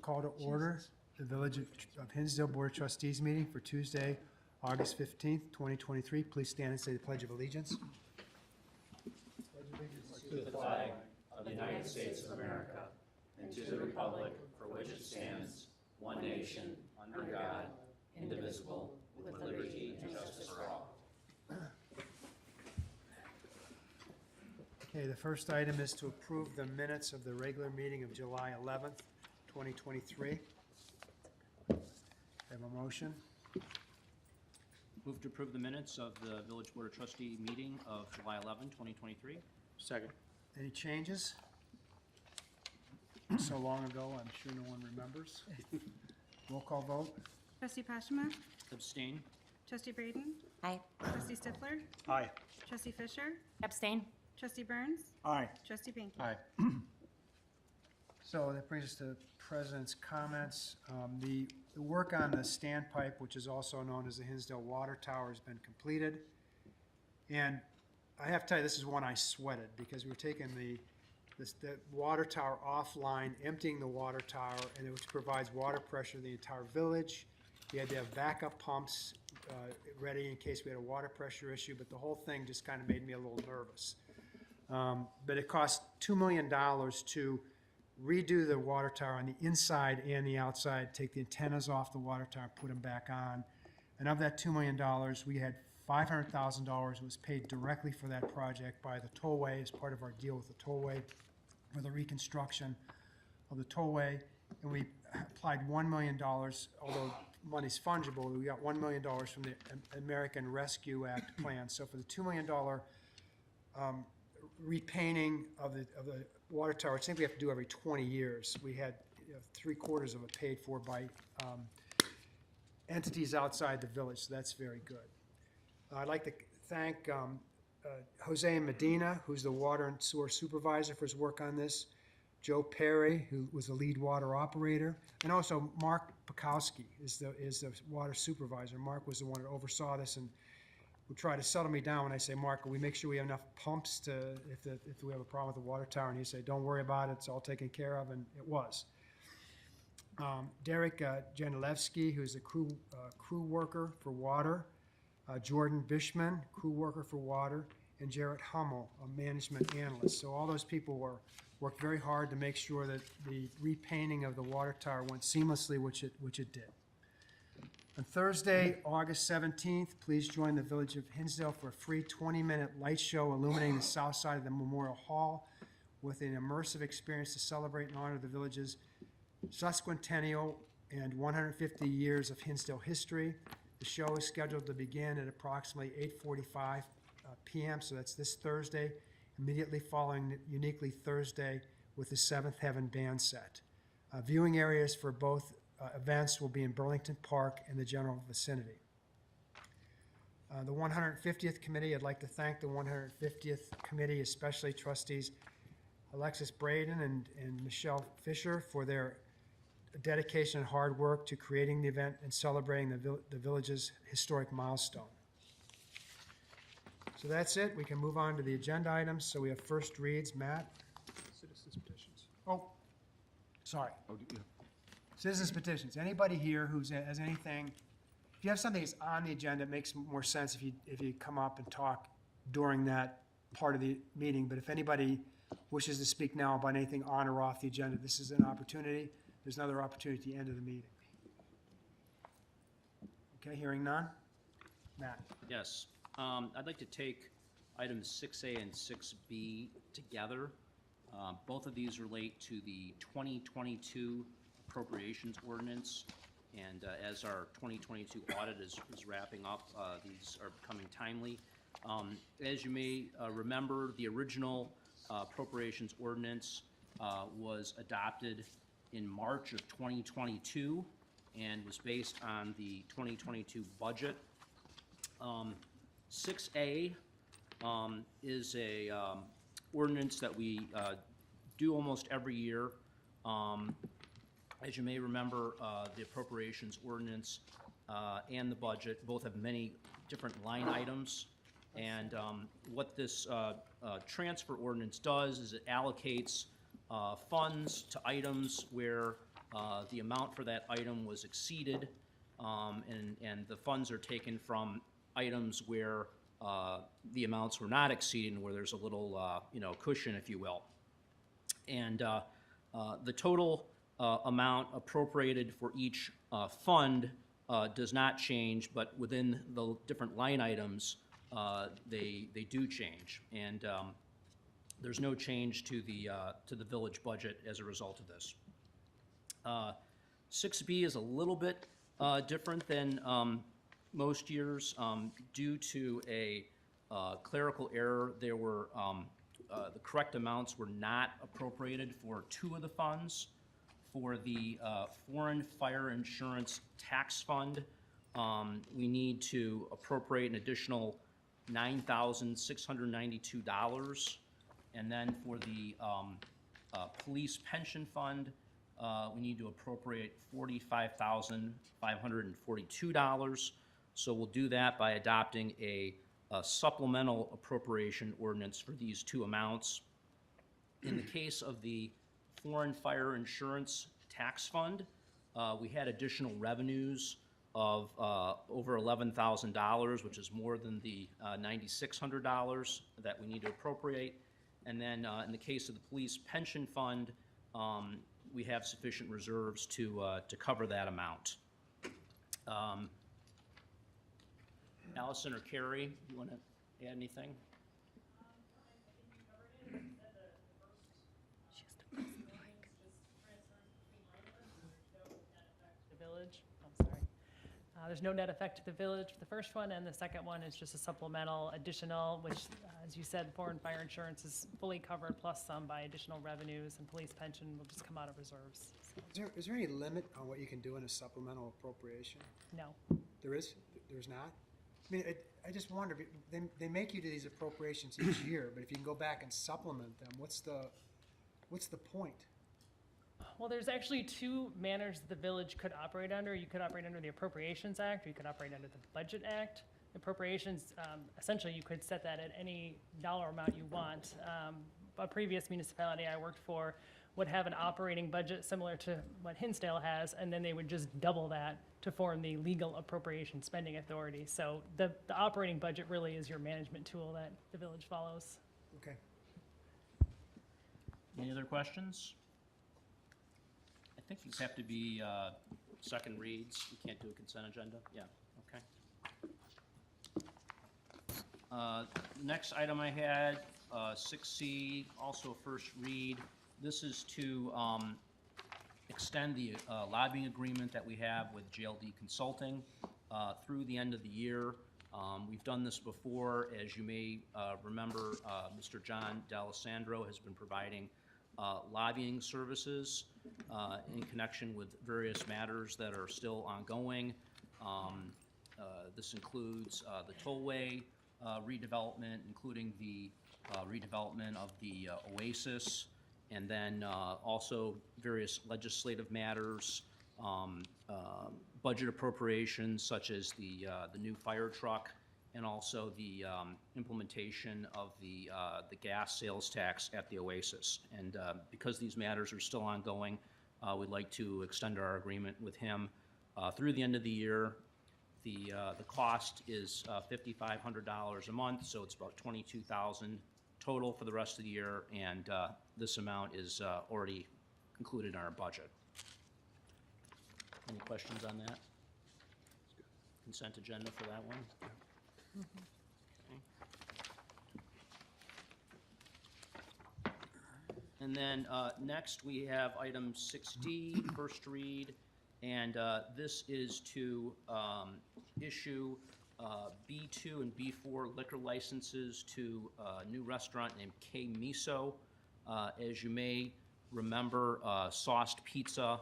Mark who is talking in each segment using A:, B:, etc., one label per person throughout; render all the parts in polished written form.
A: call to order the Village of Hinsdale Board of Trustees meeting for Tuesday, August 15th, 2023. Please stand and say the Pledge of Allegiance.
B: To the flag of the United States of America and to the republic for which it stands, one nation, under God, indivisible, with liberty and justice for all.
A: Okay, the first item is to approve the minutes of the regular meeting of July 11th, 2023. Have a motion?
C: Move to approve the minutes of the Village Board of Trustee meeting of July 11, 2023.
B: Second.
A: Any changes? So long ago, I'm sure no one remembers. Roll call vote.
D: Trustee Pashima?
C: Abstain.
D: Trustee Braden?
E: Aye.
D: Trustee Stifler?
A: Aye.
D: Trustee Fisher?
E: Abstain.
D: Trustee Burns?
A: Aye.
D: Trustee Banky?
B: Aye.
A: So that brings us to President's comments. The work on the standpipe, which is also known as the Hinsdale Water Tower, has been completed. And I have to tell you, this is one I sweated because we were taking the water tower offline, emptying the water tower, and which provides water pressure to the entire village. We had to have backup pumps ready in case we had a water pressure issue, but the whole thing just kind of made me a little nervous. But it cost $2 million to redo the water tower on the inside and the outside, take the antennas off the water tower, put them back on. And of that $2 million, we had $500,000 was paid directly for that project by the tollway as part of our deal with the tollway for the reconstruction of the tollway. And we applied $1 million, although money's fungible, we got $1 million from the American Rescue Act plan. So for the $2 million repainting of the water tower, which I think we have to do every 20 years, we had 3/4 of it paid for by entities outside the village, so that's very good. I'd like to thank Jose Medina, who's the water and sewer supervisor, for his work on this, Joe Perry, who was the lead water operator, and also Mark Pekowski is the water supervisor. Mark was the one that oversaw this and would try to settle me down when I say, Mark, can we make sure we have enough pumps to if we have a problem with the water tower? And he'd say, don't worry about it, it's all taken care of, and it was. Derek Janilewski, who's a crew worker for water, Jordan Bishman, crew worker for water, and Jarrett Hummel, a management analyst. So all those people worked very hard to make sure that the repainting of the water tower went seamlessly, which it did. On Thursday, August 17th, please join the Village of Hinsdale for a free 20-minute light show illuminating the south side of the Memorial Hall with an immersive experience to celebrate and honor the village's sesquicentennial and 150 years of Hinsdale history. The show is scheduled to begin at approximately 8:45 p.m., so that's this Thursday, immediately following Uniquely Thursday with the Seventh Heaven band set. Viewing areas for both events will be in Burlington Park and the general vicinity. The 150th committee, I'd like to thank the 150th committee, especially trustees Alexis Braden and Michelle Fisher for their dedication and hard work to creating the event and celebrating the village's historic milestone. So that's it. We can move on to the agenda items. So we have first reads. Matt? Citizens petitions. Oh, sorry. Citizens petitions. Anybody here who has anything, if you have something that's on the agenda, it makes more sense if you come up and talk during that part of the meeting. But if anybody wishes to speak now about anything on or off the agenda, this is an opportunity. There's another opportunity at the end of the meeting. Okay, hearing none. Matt?
C: Yes. I'd like to take items 6A and 6B together. Both of these relate to the 2022 appropriations ordinance, and as our 2022 audit is wrapping up, these are becoming timely. As you may remember, the original appropriations ordinance was adopted in March of 2022 and was based on the 2022 budget. 6A is a ordinance that we do almost every year. As you may remember, the appropriations ordinance and the budget both have many different line items. And what this transfer ordinance does is it allocates funds to items where the amount for that item was exceeded, and the funds are taken from items where the amounts were not exceeded, where there's a little, cushion, if you will. And the total amount appropriated for each fund does not change, but within the different line items, they do change. And there's no change to the village budget as a result of this. 6B is a little bit different than most years due to a clerical error. There were the correct amounts were not appropriated for two of the funds. For the Foreign Fire Insurance Tax Fund, we need to appropriate an additional $9,692. And then for the Police Pension Fund, we need to appropriate $45,542. So we'll do that by adopting a supplemental appropriation ordinance for these two amounts. In the case of the Foreign Fire Insurance Tax Fund, we had additional revenues of over $11,000, which is more than the $9,600 that we need to appropriate. And then in the case of the Police Pension Fund, we have sufficient reserves to cover that amount. Allison or Carrie, you want to add anything?
E: The village, I'm sorry. There's no net effect to the village for the first one, and the second one is just a supplemental additional, which, as you said, foreign fire insurance is fully covered, plus some by additional revenues, and police pension will just come out of reserves. So,
A: Is there any limit on what you can do in a supplemental appropriation?
E: no.
A: There is? There's not? I mean, I just wonder, they make you do these appropriations each year, but if you can go back and supplement them, what's the point?
E: Well, there's actually two manners the village could operate under. You could operate under the Appropriations Act, or you could operate under the Budget Act. Appropriations, essentially, you could set that at any dollar amount you want. A previous municipality I worked for would have an operating budget similar to what Hinsdale has, and then they would just double that to form the legal appropriation spending authority. So the operating budget really is your management tool that the village follows.
A: Okay.
C: Any other questions? I think these have to be second reads. We can't do a consent agenda? Yeah, okay. Next item I had, 6C, also first read. This is to extend the lobbying agreement that we have with JLD Consulting through the end of the year. We've done this before. As you may remember, Mr. John D'Alessandro has been providing lobbying services in connection with various matters that are still ongoing. This includes the tollway redevelopment, including the redevelopment of the Oasis, and then also various legislative matters, budget appropriations such as the new fire truck, and also the implementation of the gas sales tax at the Oasis. And because these matters are still ongoing, we'd like to extend our agreement with him through the end of the year. The cost is $5,500 a month, so it's about $22,000 total for the rest of the year, and this amount is already included in our budget. Any questions on that? Consent agenda for that one? Okay. And then next we have item 6D, first read, and this is to issue B2 and B4 liquor licenses to a new restaurant named K Miso. As you may remember, Sauced Pizza,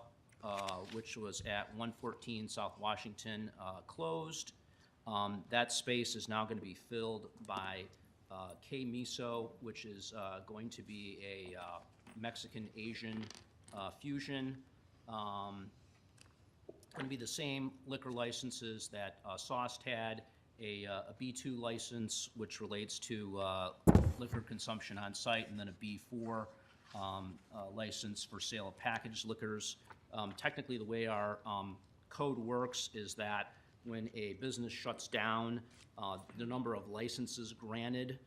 C: which was at 114 South Washington, closed. That space is now going to be filled by K Miso, which is going to be a Mexican-Asian fusion. Going to be the same liquor licenses that Sauced had, a B2 license, which relates to liquor consumption on site, and then a B4 license for sale of packaged liquors. Technically, the way our code works is that when a business shuts down, the number of licenses granted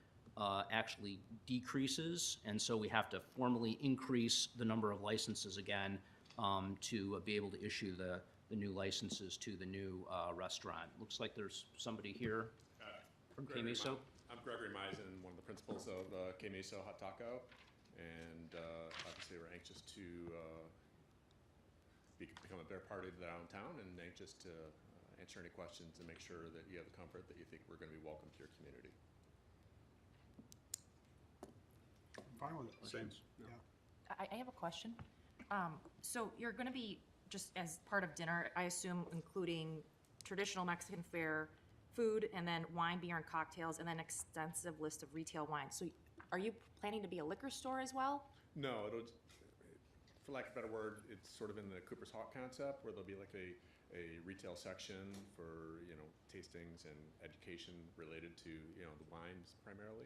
C: actually decreases, and so we have to formally increase the number of licenses again to be able to issue the new licenses to the new restaurant. Looks like there's somebody here from
F: Gregory
C: K-Miso.
F: I'm Gregory Meisen, one of the principals of K-Miso Hot Taco, and obviously we're anxious to become a better part of downtown and anxious to answer any questions and make sure that you have the comfort that you think we're going to be welcome to your community.
A: I'm fine with it.
F: Same.
A: Yeah.
G: I have a question. So you're going to be, just as part of dinner, I assume including traditional Mexican fare, food, and then wine, beer, and cocktails, and then extensive list of retail wines. So are you planning to be a liquor store as well?
F: No, for lack of a better word, it's sort of in the Cooper's Hawk concept where there'll be like a retail section for, tastings and education related to, the wines primarily,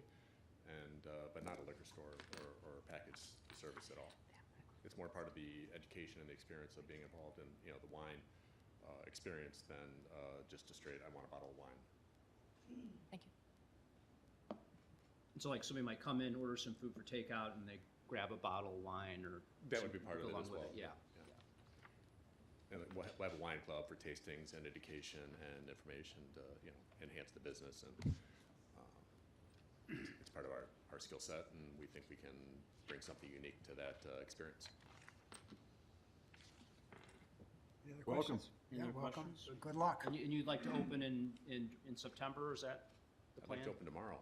F: and but not a liquor store or a packaged service at all. It's more part of the education and the experience of being involved in, the wine experience than just a straight, I want a bottle of wine.
G: Thank you.
C: So like somebody might come in, order some food for takeout, and they grab a bottle of wine or.
F: That would be part of it
C: along
F: as
C: with
F: well.
C: it, Yeah.
F: And we'll have a wine club for tastings and education and information to, enhance the business, and it's part of our skill set, and we think we can bring something unique to that experience.
A: Any other
H: Welcome.
A: questions?
C: Any
A: Yeah,
C: other
A: welcome.
C: questions?
A: Good luck.
C: And you'd like to open in September, is that the
F: I'd
C: plan?
F: like to open tomorrow.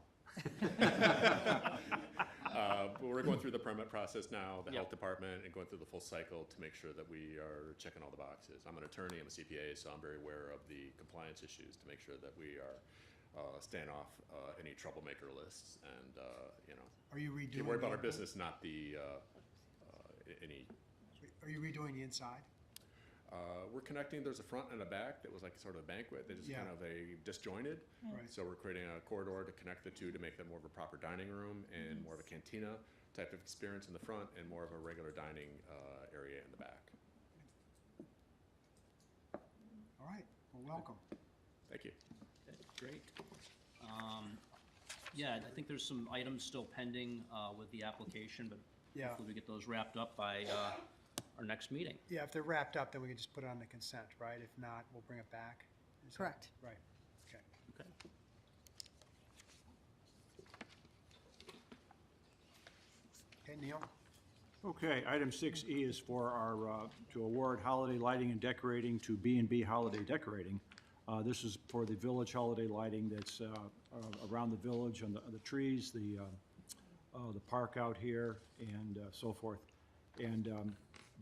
F: But we're going through the permit process now, the
C: Yeah.
F: health department, and going through the full cycle to make sure that we are checking all the boxes. I'm an attorney, I'm a CPA, so I'm very aware of the compliance issues to make sure that we are staying off any troublemaker lists and,
A: Are you redoing?
F: get worried about our
A: the-
F: business, not the, any.
A: Are you redoing the inside?
F: We're connecting, there's a front and a back that was like sort of a banquet, that is
A: Yeah.
F: kind of a disjointed.
A: Right.
F: So we're creating a corridor to connect the two to make them more of a proper dining room and more of a cantina type of experience in the front and more of a regular dining area in the back.
A: All right, well, welcome.
F: Thank you.
C: Okay, great. Yeah, I think there's some items still pending with the application, but
A: Yeah.
C: hopefully we get those wrapped up by our next meeting.
A: Yeah, if they're wrapped up, then we can just put it on the consent, right? If not, we'll bring it back. Is that-
G: Correct.
A: Right, okay.
C: Okay.
A: Okay, Neil?
H: Okay, item 6E is for our, to award holiday lighting and decorating to B&B Holiday Decorating. This is for the village holiday lighting that's around the village, on the trees, the park out here, and so forth. And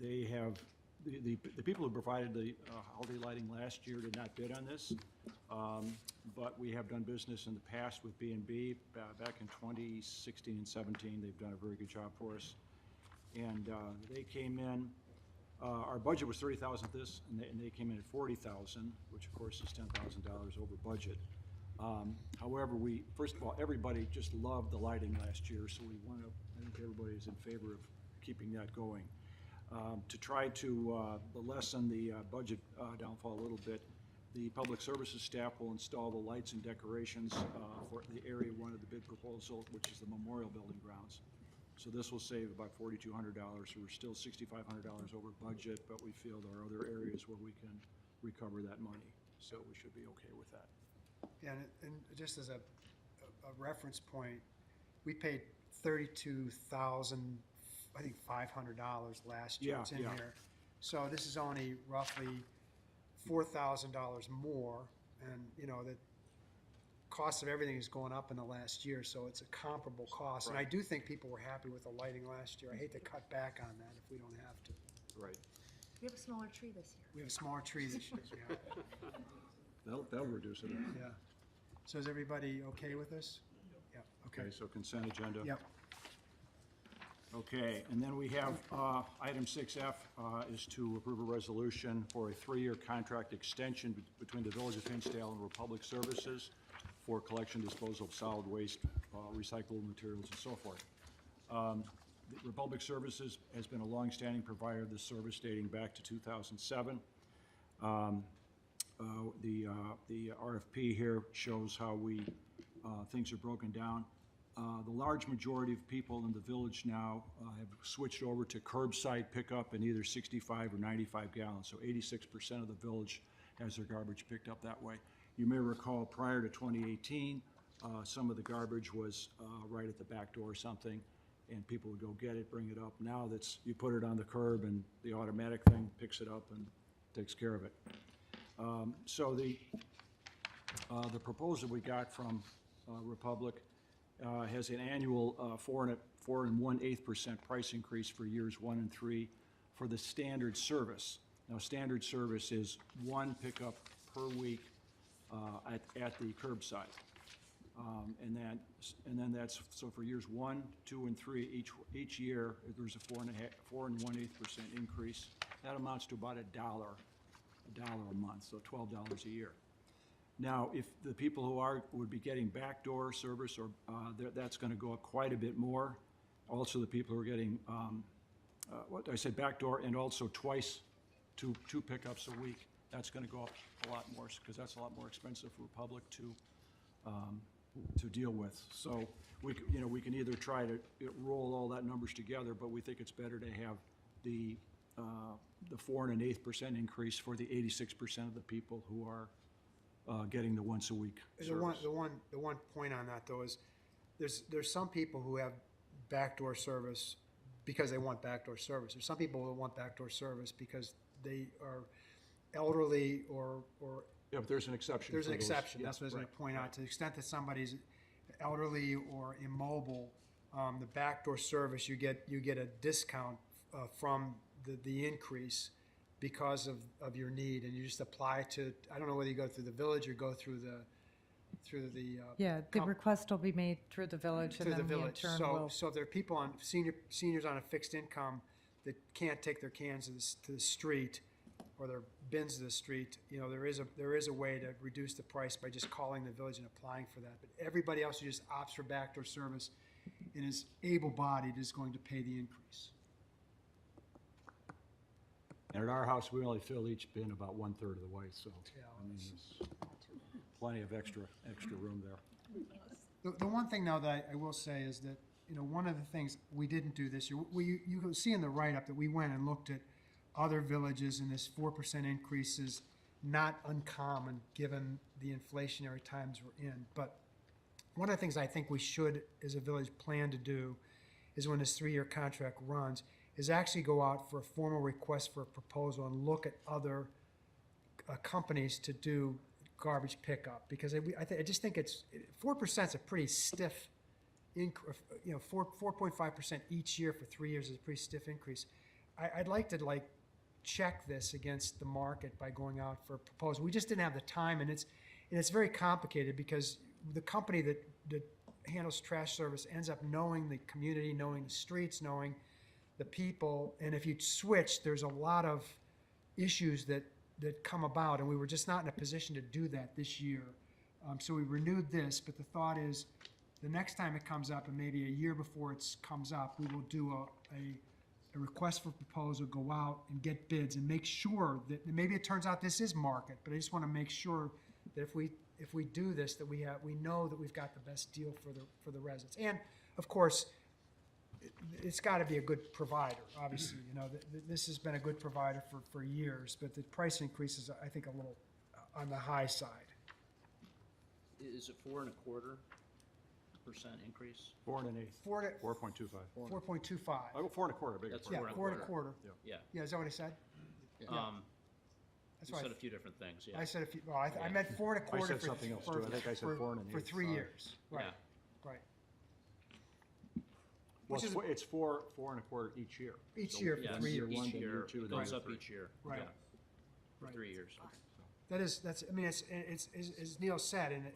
H: they have, the people who provided the holiday lighting last year did not bid on this, but we have done business in the past with B&B. Back in 2016 and 17, they've done a very good job for us. And they came in, our budget was $30,000 this, and they came in at $40,000, which of course is $10,000 over budget. However, first of all, everybody just loved the lighting last year, so we want to, I think everybody is in favor of keeping that going. To try to lessen the budget downfall a little bit, the public services staff will install the lights and decorations for the area one of the bid proposal, which is the Memorial Building grounds. So this will save about $4,200. So we're still $6,500 over budget, but we feel there are other areas where we can recover that money. So we should be okay with that.
A: Yeah, and just as a reference point, we paid $32,000, I think $500 last year.
H: Yeah,
A: It's in
H: yeah.
A: here. So this is only roughly $4,000 more, and, the cost of everything is going up in the last year, so it's a comparable cost. And I do think people were happy with the lighting last year. I hate to cut back on that if we don't have to.
H: Right.
G: We have a smaller tree this year.
A: We have a smaller tree this year, yeah.
H: That'll reduce it.
A: Yeah. So is everybody okay with this? Yeah, okay.
H: Okay, so consent agenda.
A: Yep.
H: Okay, and then we have item 6F is to approve a resolution for a 3-year contract extension between the Village of Hinsdale and Republic Services for collection, disposal of solid waste, recyclable materials, and so forth. Republic Services has been a longstanding provider of this service dating back to 2007. The RFP here shows how things are broken down. The large majority of people in the village now have switched over to curbside pickup in either 65 or 95 gallons. So 86% of the village has their garbage picked up that way. You may recall prior to 2018, some of the garbage was right at the back door or something, and people would go get it, bring it up. Now you put it on the curb and the automatic thing picks it up and takes care of it. So the proposal we got from Republic has an annual 4 1/8% price increase for years 1 and 3 for the standard service. Now, standard service is one pickup per week at the curbside. And then that's, so for years 1, 2, and 3, each year, there's a 4 1/8% increase. That amounts to about $1 a month, so $12 a year. Now, if the people who would be getting backdoor service, or that's going to go up quite a bit more. Also, the people who are getting, what I said, backdoor, and also twice, two pickups a week, that's going to go up a lot more, because that's a lot more expensive for Republic to deal with. So we can either try to roll all that numbers together, but we think it's better to have the 4 1/8% increase for the 86% of the people who are getting the once a week service.
A: The one point on that though is there's some people who have backdoor service because they want backdoor service. There's some people who want backdoor service because they are elderly or
H: Yeah, but there's an exception.
A: there's
H: for
A: an
H: those.
A: exception.
H: Yeah,
A: That's what I was going
H: right,
A: to point out.
H: right.
A: To the extent that somebody's elderly or immobile, the backdoor service, you get a discount from the increase because of your need, and you just apply to, I don't know whether you go through the village or go through the
I: Yeah, the request will be made through the village, and
A: through the
I: then we in
A: village.
I: turn
A: So,
I: will.
A: so if there are people seniors on a fixed income that can't take their cans to the street or their bins to the street, there is a way to reduce the price by just calling the village and applying for that. But everybody else who just opts for backdoor service and is able-bodied is going to pay the increase.
H: And at our house, we only fill each bin about 1/3 of the way, so,
A: Yeah,
H: I mean, there's plenty of extra room there.
A: The one thing now that I will say is that, one of the things we didn't do this year, you can see in the write-up that we went and looked at other villages, and this 4% increase is not uncommon given the inflationary times we're in. But one of the things I think we should, as a village, plan to do is when this 3-year contract runs, is actually go out for a formal request for a proposal and look at other companies to do garbage pickup, because I just think 4% is a pretty stiff, 4.5% each year for 3 years is a pretty stiff increase. I'd like to check this against the market by going out for a proposal. We just didn't have the time, and it's very complicated because the company that handles trash service ends up knowing the community, knowing the streets, knowing the people, and if you switch, there's a lot of issues that come about, and we were just not in a position to do that this year. So we renewed this, but the thought is, the next time it comes up, and maybe a year before it comes up, we will do a request for proposal, go out and get bids, and make sure that, maybe it turns out this is market, but I just want to make sure that if we do this, that we know that we've got the best deal for the residents. And, of course, it's got to be a good provider, obviously. This has been a good provider for years, but the price increase is, I think, a little on the high side.
C: Is it 4 1/4% increase?
H: 4 1/8, 4.25.
A: 4.25.
H: I go 4 1/4, big.
C: That's
A: Yeah,
C: 4
A: 4.25.
C: Yeah.
A: Yeah, is that what I said?
C: You
A: That's what
C: said a few different things, yeah.
A: I said a few, well, I meant 4.25.
H: I said something else, too. I think I said 4 1/8.
A: For 3
H: Sorry.
A: years, right,
C: Yeah.
A: right.
H: Well,
A: Which is-
H: it's 4 1/4 each year.
A: Each
H: So
A: year for
C: Yes,
A: 3 years.
H: one,
C: Each
H: then
C: year,
H: year two,
C: it
H: then
C: goes
H: year
C: up
H: three.
C: each year.
A: Right.
C: Yeah, for
A: Right.
C: 3 years.
A: That's, I mean, it's, as Neil said, and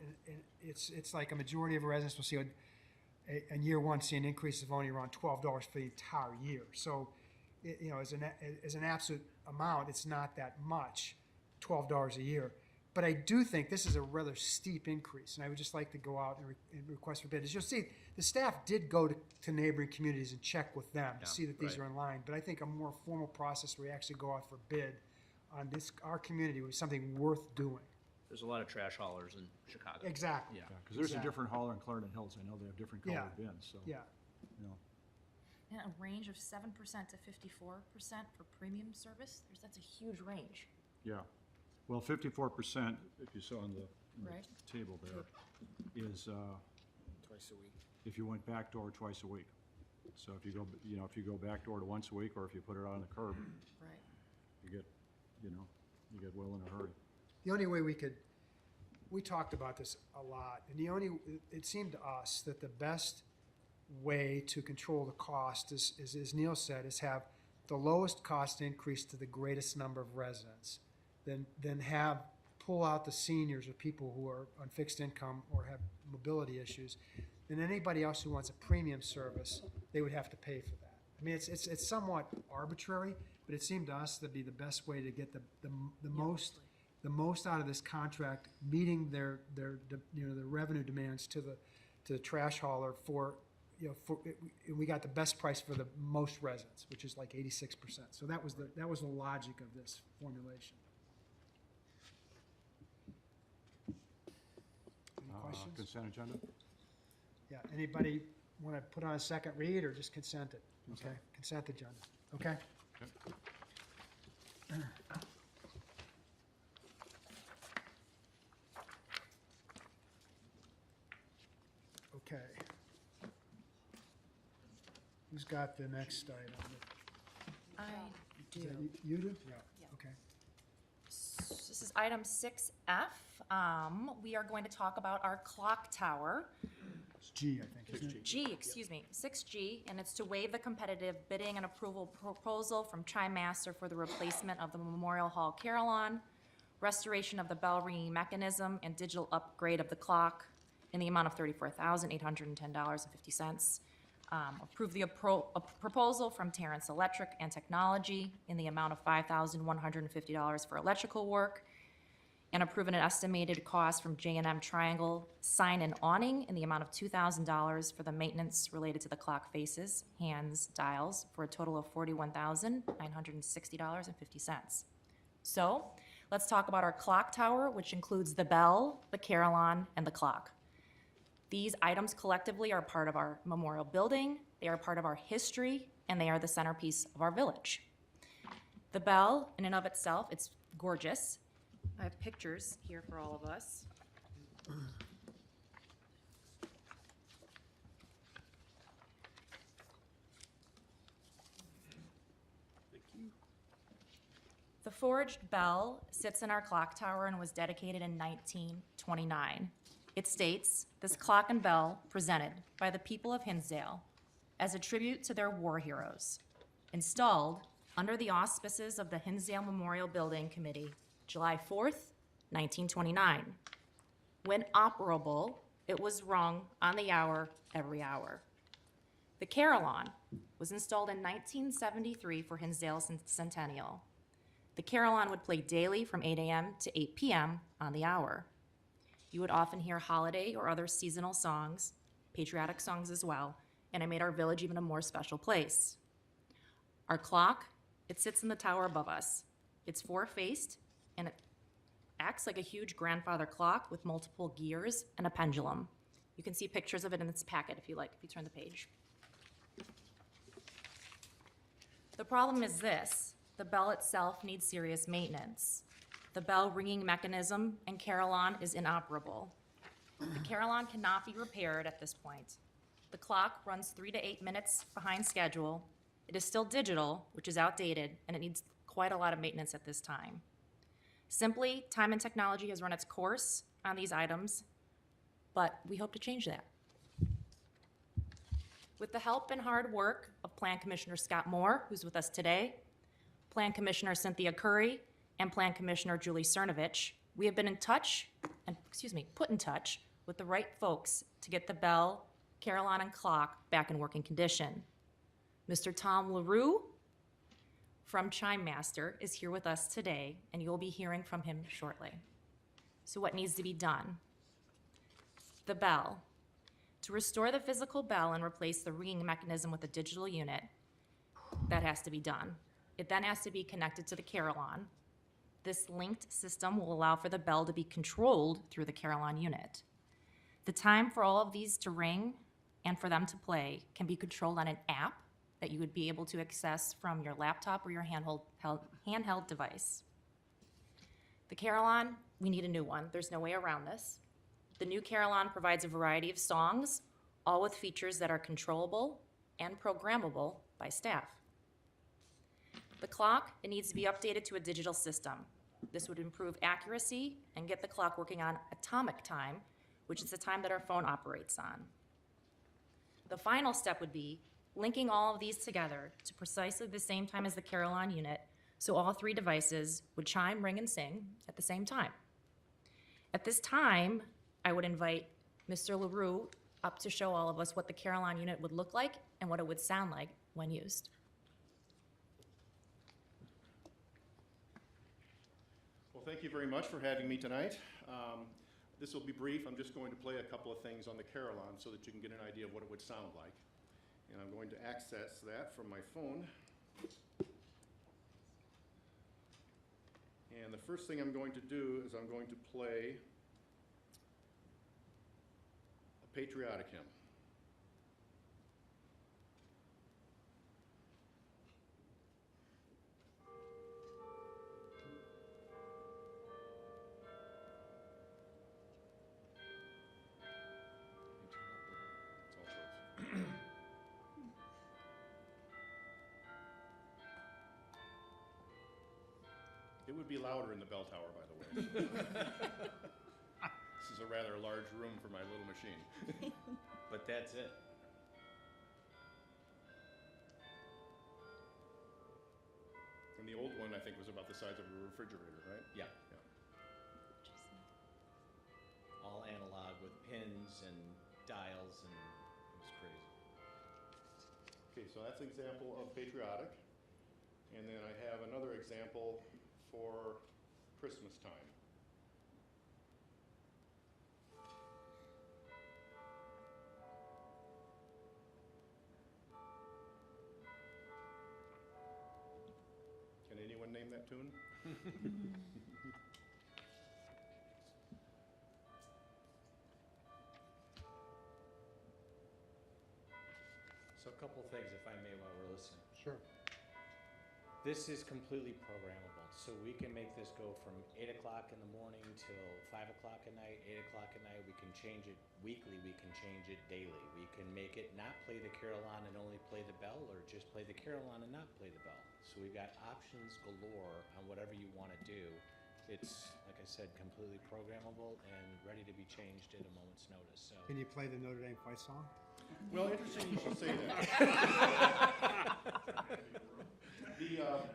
A: it's like a majority of residents will see in year one, see an increase of only around $12 for the entire year. So, as an absolute amount, it's not that much, $12 a year. But I do think this is a rather steep increase, and I would just like to go out and request for bid. As you'll see, the staff did go to neighboring communities and check with them to see that these are in line. But I think a more formal process where we actually go out for bid on this, our community, was something worth doing.
C: There's a lot of trash haulers in Chicago.
A: Exactly.
C: Yeah.
H: Because there's a
A: Exactly.
H: different hauler in Clarendon Hills. I know they have different colored
A: Yeah.
H: bins, so,
A: Yeah.
H: you know.
G: And a range of 7% to 54% for premium service, that's a huge range.
H: Yeah. Well, 54%, if you saw on the
G: Right.
H: table there, is
F: Twice a week.
H: if you went back door twice a week. So if you go, you know, if you go back door to once a week, or if you put it on the curb,
G: Right.
H: you get, you know, you get well in a hurry.
A: The only way we talked about this a lot, and it seemed to us that the best way to control the cost is, as Neil said, is have the lowest cost increase to the greatest number of residents. Then pull out the seniors or people who are on fixed income or have mobility issues. Then anybody else who wants a premium service, they would have to pay for that. I mean, it's somewhat arbitrary, but it seemed to us to be the best way to get the most out of this contract, meeting their revenue demands to the trash hauler for, we got the best price for the most residents, which is like 86%. So that was the logic of this formulation. Any questions?
H: Consent agenda?
A: Yeah, anybody want to put on a second read or just consent it? Okay, consent agenda, okay? Okay. Who's got the next item?
G: I
A: Is
G: do.
A: that you do? Yeah,
G: Yeah.
A: okay.
G: This is item 6F. We are going to talk about our clock tower.
A: It's G, I think, isn't it?
G: G, excuse me, 6G, and it's to waive the competitive bidding and approval proposal from TriMaster for the replacement of the Memorial Hall carillon, restoration of the bell ringing mechanism, and digital upgrade of the clock in the amount of $34,810.50. Approve the proposal from Terrence Electric and Technology in the amount of $5,150 for electrical work, and approve an estimated cost from J&M Triangle Sign and Awning in the amount of $2,000 for the maintenance related to the clock faces, hands, dials, for a total of $41,960.50. So, let's talk about our clock tower, which includes the bell, the carillon, and the clock. These items collectively are part of our memorial building, they are part of our history, and they are the centerpiece of our village. The bell, in and of itself, it's gorgeous. I have pictures here for all of us. The forged bell sits in our clock tower and was dedicated in 1929. It states, "This clock and bell presented by the people of Hinsdale as a tribute to their war heroes, installed under the auspices of the Hinsdale Memorial Building Committee, July 4th, 1929. When operable, it was rung on the hour every hour." The carillon was installed in 1973 for Hinsdale Centennial. The carillon would play daily from 8 a.m. to 8 p.m. on the hour. You would often hear holiday or other seasonal songs, patriotic songs as well, and it made our village even a more special place. Our clock, it sits in the tower above us. It's four-faced, and it acts like a huge grandfather clock with multiple gears and a pendulum. You can see pictures of it in this packet if you like, if you turn the page. The problem is this: the bell itself needs serious maintenance. The bell ringing mechanism and carillon is inoperable. The carillon cannot be repaired at this point. The clock runs 3 to 8 minutes behind schedule. It is still digital, which is outdated, and it needs quite a lot of maintenance at this time. Simply, time and technology has run its course on these items, but we hope to change that. With the help and hard work of Plan Commissioner Scott Moore, who's with us today, Plan Commissioner Cynthia Curry, and Plan Commissioner Julie Cernovich, we have been put in touch with the right folks to get the bell, carillon, and clock back in working condition. Mr. Tom LaRue from Chime Master is here with us today, and you'll be hearing from him shortly. So what needs to be done? The bell. To restore the physical bell and replace the ringing mechanism with a digital unit, that has to be done. It then has to be connected to the Carillon. This linked system will allow for the bell to be controlled through the Carillon unit. The time for all of these to ring and for them to play can be controlled on an app that you would be able to access from your laptop or your handheld device. The Carillon, we need a new one. There's no way around this. The new Carillon provides a variety of songs, all with features that are controllable and programmable by staff. The clock, it needs to be updated to a digital system. This would improve accuracy and get the clock working on atomic time, which is the time that our phone operates on. The final step would be linking all of these together to precisely the same time as the Carillon unit, so all three devices would chime, ring, and sing at the same time. At this time, I would invite Mr. LaRue up to show all of us what the Carillon unit would look like and what it would sound like when used.
J: Well, thank you very much for having me tonight. This will be brief. I'm just going to play a couple of things on the Carillon so that you can get an idea of what it would sound like. And I'm going to access that from my phone. And the first thing I'm going to do is I'm going to play a patriotic hymn. It would be louder in the bell tower, by the way. This is a rather large room for my little machine.
B: But that's it.
J: And the old one, I think, was about the size of a refrigerator, right?
B: Yeah. All analog with pins and dials, and it was crazy.
J: Okay, so that's an example of patriotic. And then I have another example for Christmas time. Can anyone name that tune?
B: So a couple things, if I may, while we're listening.
A: Sure.
B: This is completely programmable, so we can make this go from 8 o'clock in the morning till 5 o'clock at night, 8 o'clock at night. We can change it weekly, we can change it daily. We can make it not play the Carillon and only play the bell, or just play the Carillon and not play the bell. So we've got options galore on whatever you want to do. It's, like I said, completely programmable and ready to be changed at a moment's notice, so.
A: Can you play the Notre Dame fight song?
J: Well, interesting you should say that. I'll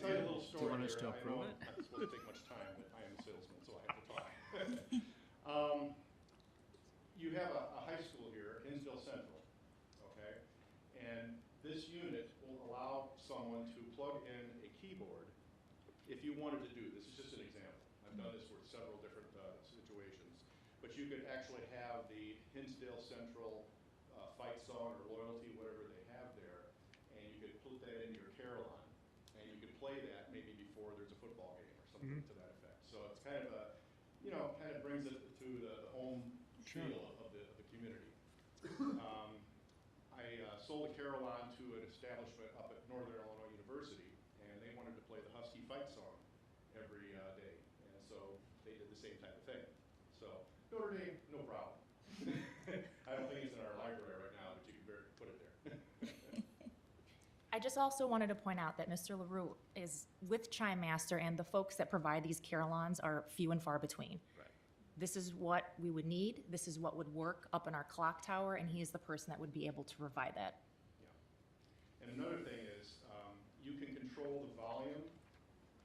J: tell you a little story
C: want us
J: here.
C: to approve
J: I know
C: it?
J: I'm not supposed to take much time, but I am a salesman, so I have to talk. You have a high school here, Hinsdale Central, okay? And this unit will allow someone to plug in a keyboard if you wanted to do this. Is just an example. I've done this for several different situations. But you could actually have the Hinsdale Central fight song or loyalty, whatever they have there, and you could put that in your Carillon, and you could play that maybe before there's a football game or something to that effect. So it's kind of a, kind of brings it to the home feel of the community. I sold a Carillon to an establishment up at Northern Illinois University, and they wanted to play the Husky fight song every day, and so they did the same type of thing. So Notre Dame, no problem. I don't think it's in our library right now, but you can put it there.
G: I just also wanted to point out that Mr. LaRue is with Chime Master, and the folks that provide these Carillons are few and far between.
B: Right.
G: This is what we would need, this is what would work up in our clock tower, and he is the person that would be able to provide that.
J: Yeah. And another thing is, you can control the volume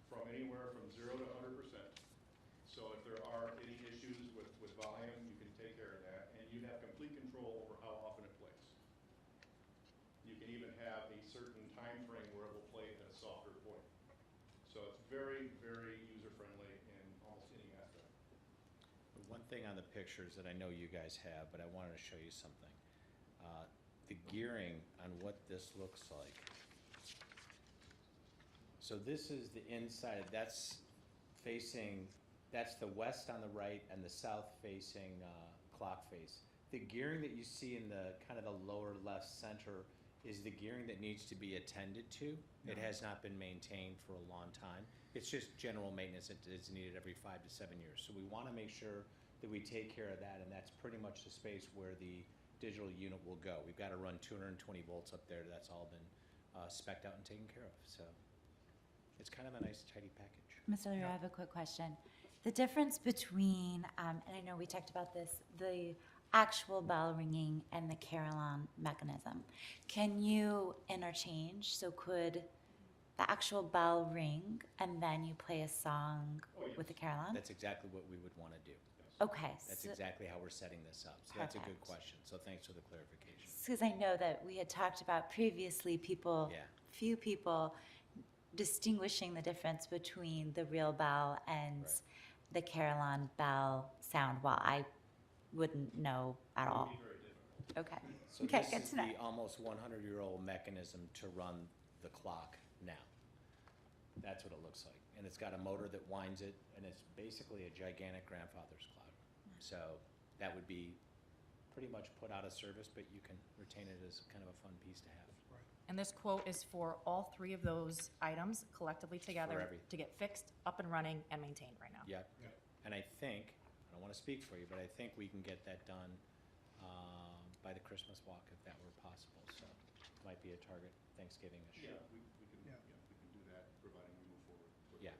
J: from anywhere from 0 to 100%. So if there are any issues with volume, you can take care of that, and you have complete control over how often it plays. You can even have a certain time frame where it will play at a softer point. So it's very, very user-friendly in almost any aspect.
K: one thing on the pictures that I know you guys have, but I wanted to show you something. The gearing on what this looks like. So this is the inside, that's facing, that's the west on the right and the south facing clock face. The gearing that you see in the kind of the lower left center is the gearing that needs to be attended to. It has not been maintained for a long time. It's just general maintenance that is needed every 5 to 7 years. So we want to make sure that we take care of that, and that's pretty much the space where the digital unit will go. We've got to run 220 volts up there. That's all been spec'd out and taken care of. So it's kind of a nice, tidy package.
L: Mr. Leader, I have a quick question. The difference between, and I know we talked about this, the actual bell ringing and the carillon mechanism, can you interchange? So could the actual bell ring and then you play a song with the carillon?
K: That's exactly what we would want to do.
L: Okay.
K: That's exactly how we're setting this up. So that's a good
L: Perfect.
K: question. So thanks for the clarification.
L: Because I know that we had talked about previously few people distinguishing the difference between the real bell and
K: Right.
L: the carillon bell sound, while I wouldn't know at all. Okay.
K: So
L: Okay,
K: this
L: good
K: is
L: to know.
K: the almost 100-year-old mechanism to run the clock now. That's what it looks like. And it's got a motor that winds it, and it's basically a gigantic grandfather's clock. So that would be pretty much put out of service, but you can retain it as kind of a fun piece to have.
G: And this quote is for all three of those items collectively together
K: everything.
G: to get fixed, up and running, and maintained right now.
K: Yep. And I think, I don't want to speak for you, but I think we can get that done by the Christmas walk if that were possible. So it might be a target Thanksgiving-ish.
J: Yeah, we can do that, providing we move forward. with
K: Yeah.
J: it.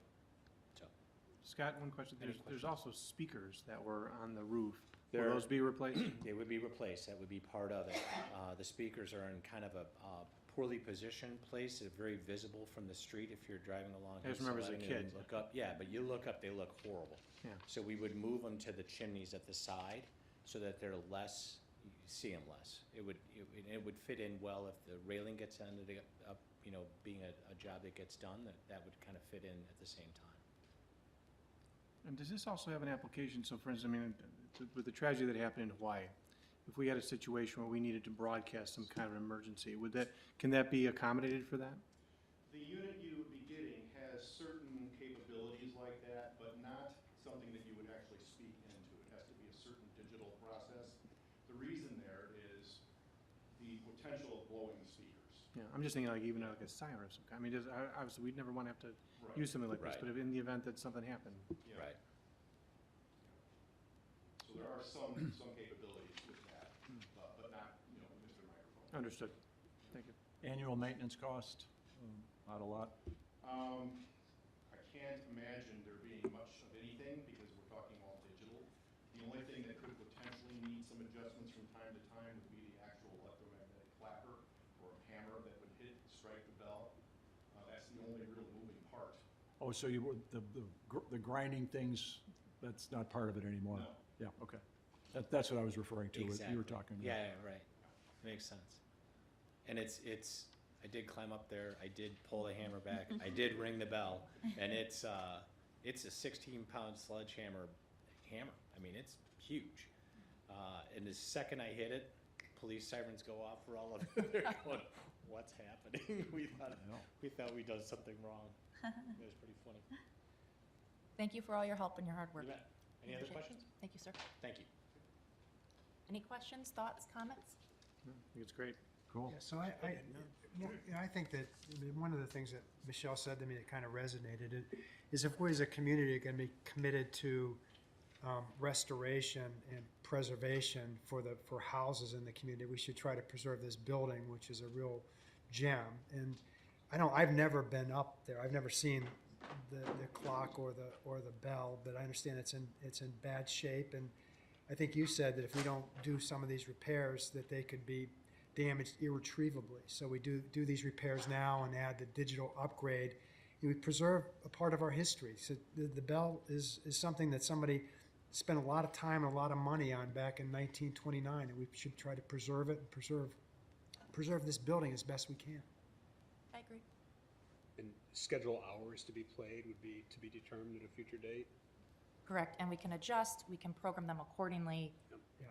K: So
M: Scott, one question.
K: Any
M: There's also speakers that were on the roof.
K: There-
M: Will those be replaced?
K: they would be replaced. That would be part of it. The speakers are in kind of a poorly positioned place. They're very visible from the street if you're driving along.
M: I just remember as a
K: Hillside Avenue and
M: kid.
K: Look up, yeah, but you look up, they look horrible.
M: Yeah.
K: So we would move them to the chimneys at the side so that they're less, you see them less. It would fit in well if the railing gets ended up, being a job that gets done, that would kind of fit in at the same time.
M: And does this also have an application? So for instance, I mean, with the tragedy that happened in Hawaii, if we had a situation where we needed to broadcast some kind of emergency, can that be accommodated for that?
J: The unit you would be getting has certain capabilities like that, but not something that you would actually speak into. It has to be a certain digital process. The reason there is the potential of blowing the speakers.
M: Yeah, I'm just thinking like even like a siren of some kind. I mean, obviously, we'd never want to have to
J: Right.
M: use something like this,
K: Right.
M: but if in the event that something happened.
J: Yeah.
K: Right.
J: So there are some capabilities with that, but not, Mr. Microphone.
M: Understood. Thank you.
H: Annual maintenance cost, not a lot.
J: I can't imagine there being much of anything because we're talking all digital. The only thing that could potentially need some adjustments from time to time would be the actual electromagnetic clapper or a hammer that would strike the bell. That's the only real moving part.
H: Oh, so the grinding things, that's not part of it anymore?
J: No.
H: Yeah, okay. That's what I was referring to, what
K: Exactly.
H: you were talking about.
K: Yeah, right. Makes sense. And I did climb up there, I did pull the hammer back, I did ring the bell, and it's a 16-pound sledgehammer hammer. I mean, it's huge. And the second I hit it, police sirens go off for all of them. They're going, what's happening? We thought we'd done something wrong. It was pretty funny.
G: Thank you for all your help and your hard work.
K: You bet. Any other questions?
G: Thank you, sir.
K: Thank you.
G: Any questions, thoughts, comments?
M: I think it's great.
H: Cool.
A: Yeah, so I think that one of the things that Michelle said to me that kind of resonated is if we as a community are going to be committed to restoration and preservation for houses in the community, we should try to preserve this building, which is a real gem. And I've never been up there. I've never seen the clock or the bell, but I understand it's in bad shape. And I think you said that if we don't do some of these repairs, that they could be damaged irretrievably. So we do these repairs now and add the digital upgrade. And we preserve a part of our history. So the bell is something that somebody spent a lot of time and a lot of money on back in 1929, and we should try to preserve it and preserve this building as best we can.
G: I agree.
N: And schedule hours to be played would be to be determined at a future date?
G: Correct, and we can adjust, we can program them accordingly.
A: Yeah.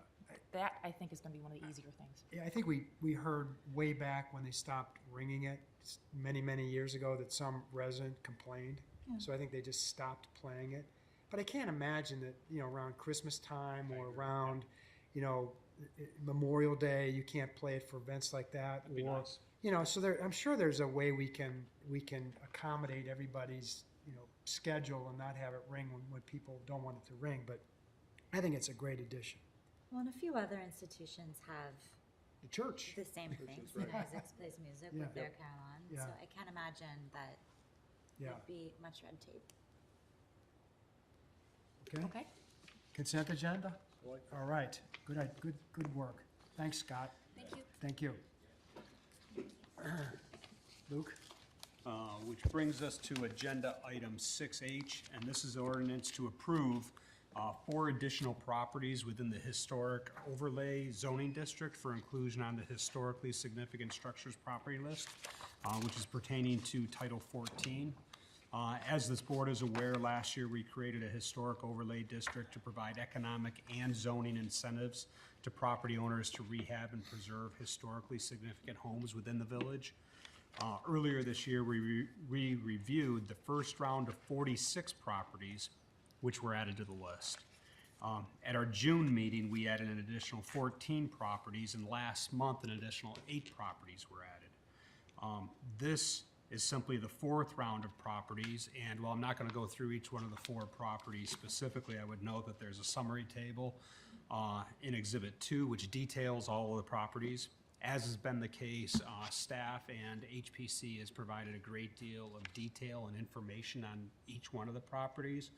G: That, I think, is gonna be one of the easier things.
A: Yeah, I think we heard way back when they stopped ringing it, many, many years ago, that some resident complained. So I think they just stopped playing it. But I can't imagine that, around Christmas time or around, Memorial Day, you can't play it for events like that.
C: That'd be
A: Or,
C: nice.
A: so I'm sure there's a way we can accommodate everybody's, schedule and not have it ring when people don't want it to ring. But I think it's a great addition.
L: Well, and a few other institutions have
A: The church.
L: the same thing.
F: Churches, right.
L: Isaacs Plays Music
A: Yeah.
L: with their carillon.
A: Yeah.
L: So I can't imagine that
A: Yeah.
L: would be much red tape.
A: Okay.
G: Okay?
A: Consent agenda? All right. Good work. Thanks, Scott.
G: Thank you.
A: Thank you. Luke?
N: Which brings us to agenda item 6H, and this is ordinance to approve 4 additional properties within the historic overlay zoning district for inclusion on the historically significant structures property list, which is pertaining to Title 14. As this board is aware, last year we created a historic overlay district to provide economic and zoning incentives to property owners to rehab and preserve historically significant homes within the village. Earlier this year, we reviewed the first round of 46 properties which were added to the list. At our June meeting, we added an additional 14 properties, and last month, an additional 8 properties were added. This is simply the 4th round of properties, and while I'm not going to go through each one of the 4 properties specifically, I would note that there's a summary table in Exhibit 2, which details all of the properties. As has been the case, staff and HPC has provided a great deal of detail and information on each one of the properties,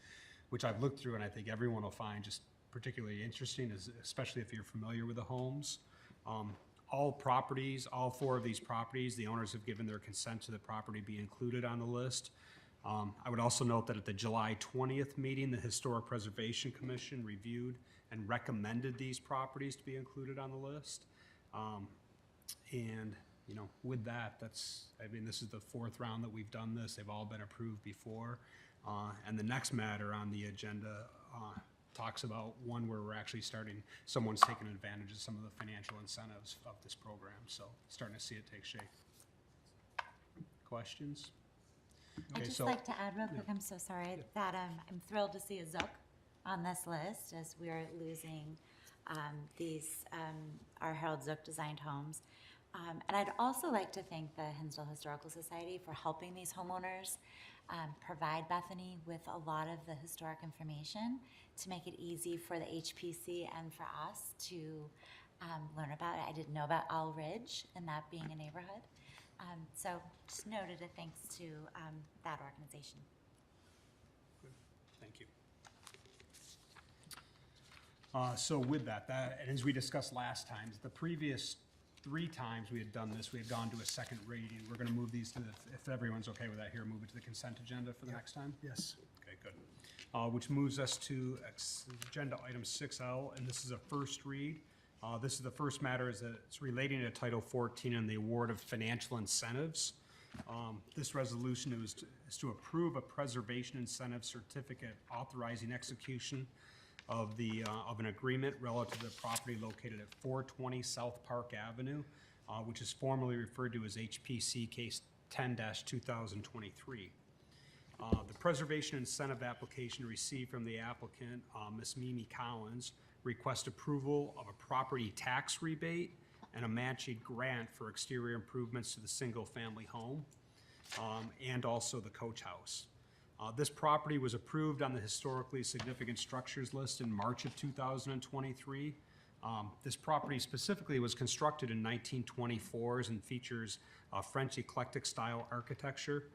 N: which I've looked through and I think everyone will find just particularly interesting, especially if you're familiar with the homes. All properties, all 4 of these properties, the owners have given their consent to the property be included on the list. I would also note that at the July 20th meeting, the Historic Preservation Commission reviewed and recommended these properties to be included on the list. And, with that, this is the 4th round that we've done this. They've all been approved before. And the next matter on the agenda talks about one where we're actually someone's taking advantage of some of the financial incentives of this program. So starting to see it take shape. Questions?
L: I'd
N: Okay,
L: just
N: so-
L: like to add real quick, I'm so sorry, that I'm thrilled to see a Zook on this list as we are losing our Harold Zook designed homes. And I'd also like to thank the Hinsdale Historical Society for helping these homeowners provide Bethany with a lot of the historic information to make it easy for the HPC and for us to learn about it. I didn't know about Owl Ridge and that being a neighborhood. So just noted a thanks to that organization.
N: Thank you. So with that, and as we discussed last time, the previous 3 times we had done this, we had gone to a second reading. We're going to move these to if everyone's okay with that here, move it to the consent agenda for the next time?
A: Yes.
N: Okay, good. Which moves us to agenda item 6L, and this is a first read. This is the first matter it's relating to Title 14 and the award of financial incentives. This resolution is to approve a preservation incentive certificate authorizing execution of an agreement relative to the property located at 420 South Park Avenue, which is formerly referred to as HPC Case 10-2023. The preservation incentive application received from the applicant, Ms. Mimi Collins, requests approval of a property tax rebate and a matching grant for exterior improvements to the single-family home and also the coach house. This property was approved on the historically significant structures list in March of 2023. This property specifically was constructed in 1924s and features French eclectic style architecture.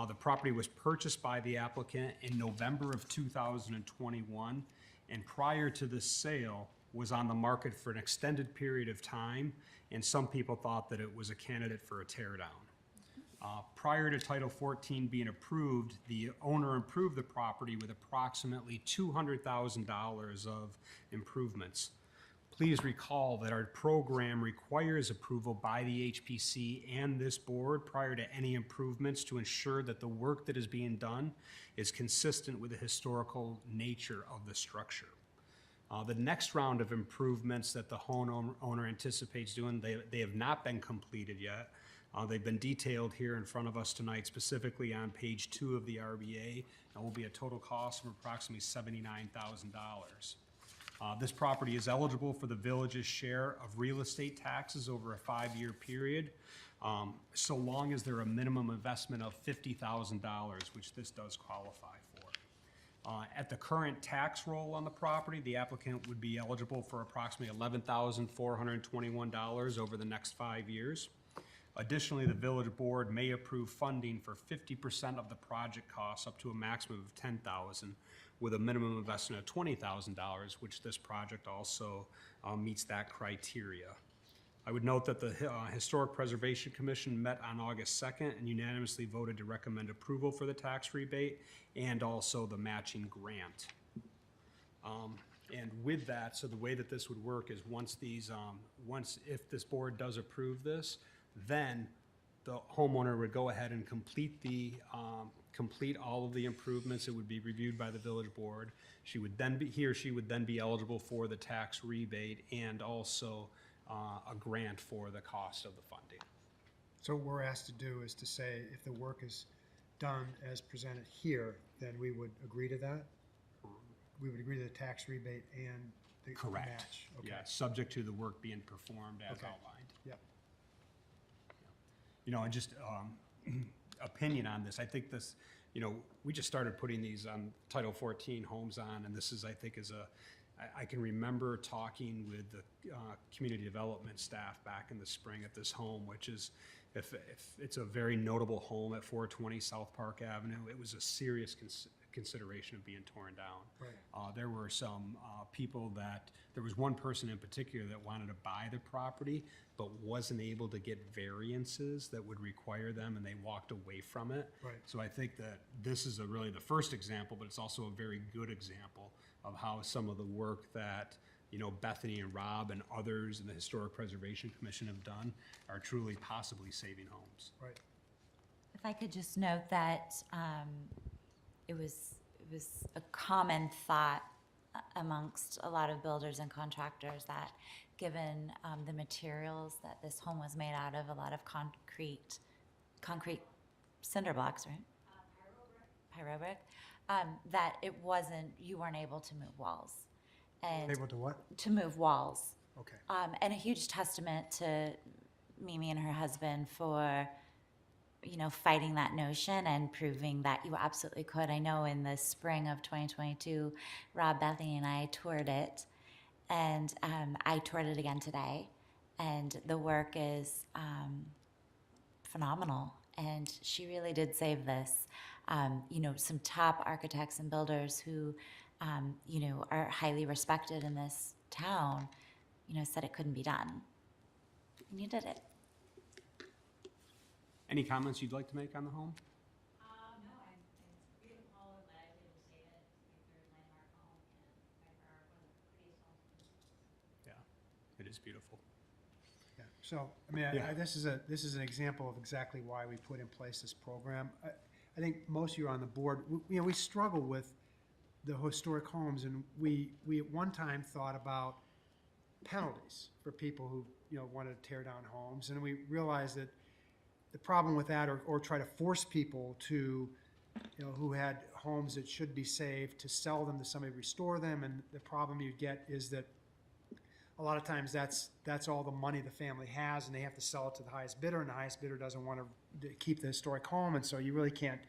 N: The property was purchased by the applicant in November of 2021, and prior to this sale was on the market for an extended period of time, and some people thought that it was a candidate for a tear down. Prior to Title 14 being approved, the owner improved the property with approximately $200,000 of improvements. please recall that our program requires approval by the HPC and this board prior to any improvements to ensure that the work that is being done is consistent with the historical nature of the structure. The next round of improvements that the homeowner anticipates doing, they have not been completed yet. They've been detailed here in front of us tonight, specifically on page 2 of the RBA, and will be a total cost of approximately $79,000. This property is eligible for the village's share of real estate taxes over a 5-year period, so long as there are a minimum investment of $50,000, which this does qualify for. At the current tax roll on the property, the applicant would be eligible for approximately $11,421 over the next 5 years. Additionally, the village board may approve funding for 50% of the project costs up to a maximum of $10,000 with a minimum investment of $20,000, which this project also meets that criteria. I would note that the Historic Preservation Commission met on August 2nd and unanimously voted to recommend approval for the tax rebate and also the matching grant. And with that, so the way that this would work is if this board does approve this, then the homeowner would go ahead and complete all of the improvements. It would be reviewed by the village board. He or she would then be eligible for the tax rebate and also a grant for the cost of the funding.
A: So what we're asked to do is to say if the work is done as presented here, then we would agree to that? We would agree to the tax rebate and the
N: Correct.
A: match? Okay.
N: Yeah, subject to the work being performed as
A: Okay.
N: outlined.
A: Yep.
N: You know, and just opinion on this, I think this, you know, we just started putting these on Title 14 homes on, and this is, I think, I can remember talking with the community development staff back in the spring at this home, which is, if it's a very notable home at 420 South Park Avenue, it was a serious consideration of being torn down.
A: Right.
N: There were some people there was one person in particular that wanted to buy the property, but wasn't able to get variances that would require them, and they walked away from it.
A: Right.
N: So I think that this is really the first example, but it's also a very good example of how some of the work that, you know, Bethany and Rob and others in the Historic Preservation Commission have done are truly possibly saving homes.
A: Right.
L: If I could just note that it was a common thought amongst a lot of builders and contractors that given the materials that this home was made out of, a lot of concrete cinder blocks, right? Pyro brick. That you weren't able to move walls. And
A: Able to what?
L: to move walls.
A: Okay.
L: And a huge testament to Mimi and her husband for, you know, fighting that notion and proving that you absolutely could. I know in the spring of 2022, Rob, Bethany, and I toured it, and I toured it again today, and the work is phenomenal, and she really did save this. You know, some top architects and builders who, you know, are highly respected in this town, you know, said it couldn't be done. And you did it.
N: Any comments you'd like to make on the home?
L: No, it's beautiful, but I didn't say that it's a landmark home and by far one of the prettiest homes.
N: Yeah, it is beautiful.
A: Yeah. So, I mean,
N: Yeah.
A: this is an example of exactly why we put in place this program. I think most of you are on the board, we struggle with the historic homes, and we at one time thought about penalties for people who, you know, wanted to tear down homes, and we realized that the problem with that, or try to force people to, you know, who had homes that should be saved, to sell them to somebody, restore them, and the problem you get is that a lot of times that's all the money the family has, and they have to sell it to the highest bidder, and the highest bidder doesn't want to keep the historic home, and so you really can't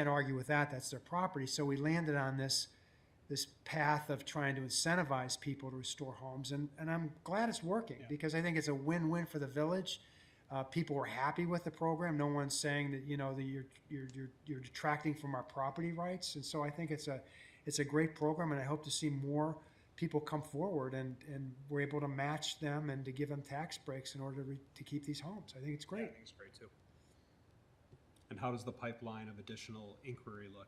A: argue with that. That's their property. So we landed on this path of trying to incentivize people to restore homes, and I'm glad it's working, because I think it's a win-win for the village. People were happy with the program. No one's saying that, you know, that you're detracting from our property rights, and so I think it's a great program, and I hope to see more people come forward and we're able to match them and to give them tax breaks in order to keep these homes. I think it's great.
N: Yeah, I think it's great too. And how does the pipeline of additional inquiry look?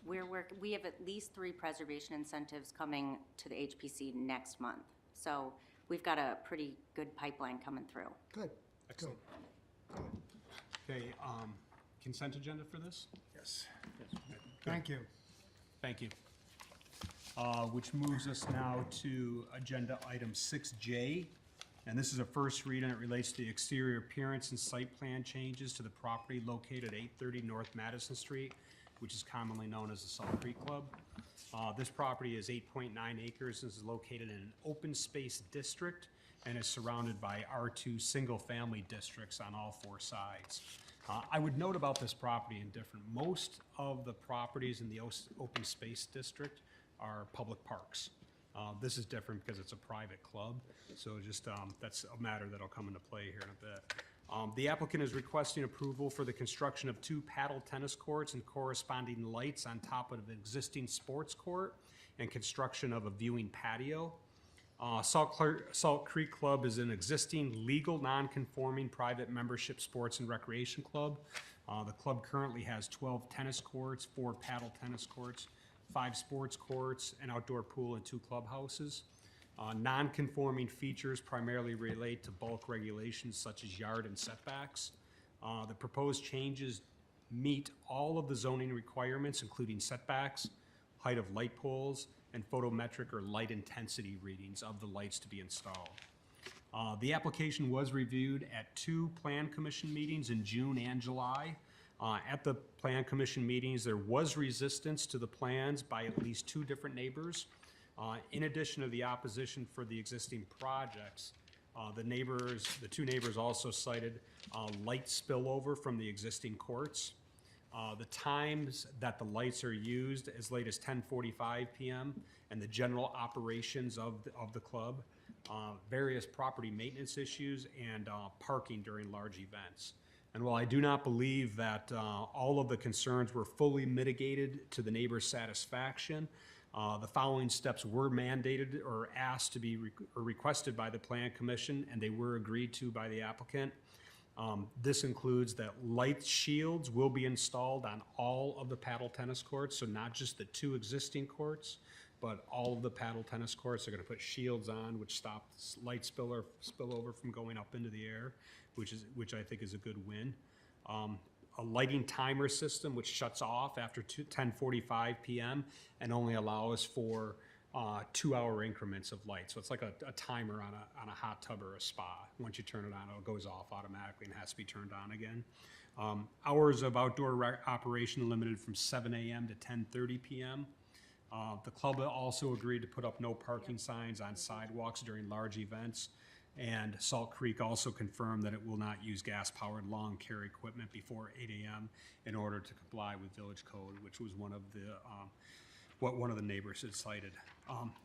O: We have at least 3 preservation incentives coming to the HPC next month. So we've got a pretty good pipeline coming through.
A: Good.
N: Excellent. Okay, consent agenda for this?
A: Yes. Thank you.
N: Thank you. Which moves us now to agenda item 6J. And this is a first read, and it relates to the exterior appearance and site plan changes to the property located at 830 North Madison Street, which is commonly known as the Salt Creek Club. This property is 8.9 acres and is located in an open space district and is surrounded by R2 single-family districts on all four sides. I would note about this property most of the properties in the open space district are public parks. This is different because it's a private club, so just, that's a matter that'll come into play here in a bit. The applicant is requesting approval for the construction of 2 paddle tennis courts and corresponding lights on top of an existing sports court and construction of a viewing patio. Salt Creek Club is an existing legal non-conforming private membership sports and recreation club. The club currently has 12 tennis courts, 4 paddle tennis courts, 5 sports courts, an outdoor pool, and 2 clubhouses. Non-conforming features primarily relate to bulk regulations such as yard and setbacks. The proposed changes meet all of the zoning requirements, including setbacks, height of light poles, and photometric or light intensity readings of the lights to be installed. The application was reviewed at 2 Plan Commission meetings in June and July. At the Plan Commission meetings, there was resistance to the plans by at least 2 different neighbors. In addition to the opposition for the existing projects, the 2 neighbors also cited light spillover from the existing courts. The times that the lights are used as late as 10:45 p.m. and the general operations of the club, various property maintenance issues, and parking during large events. And while I do not believe that all of the concerns were fully mitigated to the neighbor's satisfaction, the following steps were mandated or asked to be requested by the Plan Commission, and they were agreed to by the applicant. This includes that light shields will be installed on all of the paddle tennis courts, so not just the 2 existing courts, but all of the paddle tennis courts are going to put shields on, which stop light spillover from going up into the air, which I think is a good win. A lighting timer system which shuts off after 10:45 p.m. and only allows for 2-hour increments of light. So it's like a timer on a hot tub or a spa. Once you turn it on, it goes off automatically and has to be turned on again. Hours of outdoor operation limited from 7 a.m. to 10:30 p.m. The club also agreed to put up no parking signs on sidewalks during large events. And Salt Creek also confirmed that it will not use gas-powered lawn care equipment before 8 a.m. in order to comply with village code, which was one of the what one of the neighbors had cited.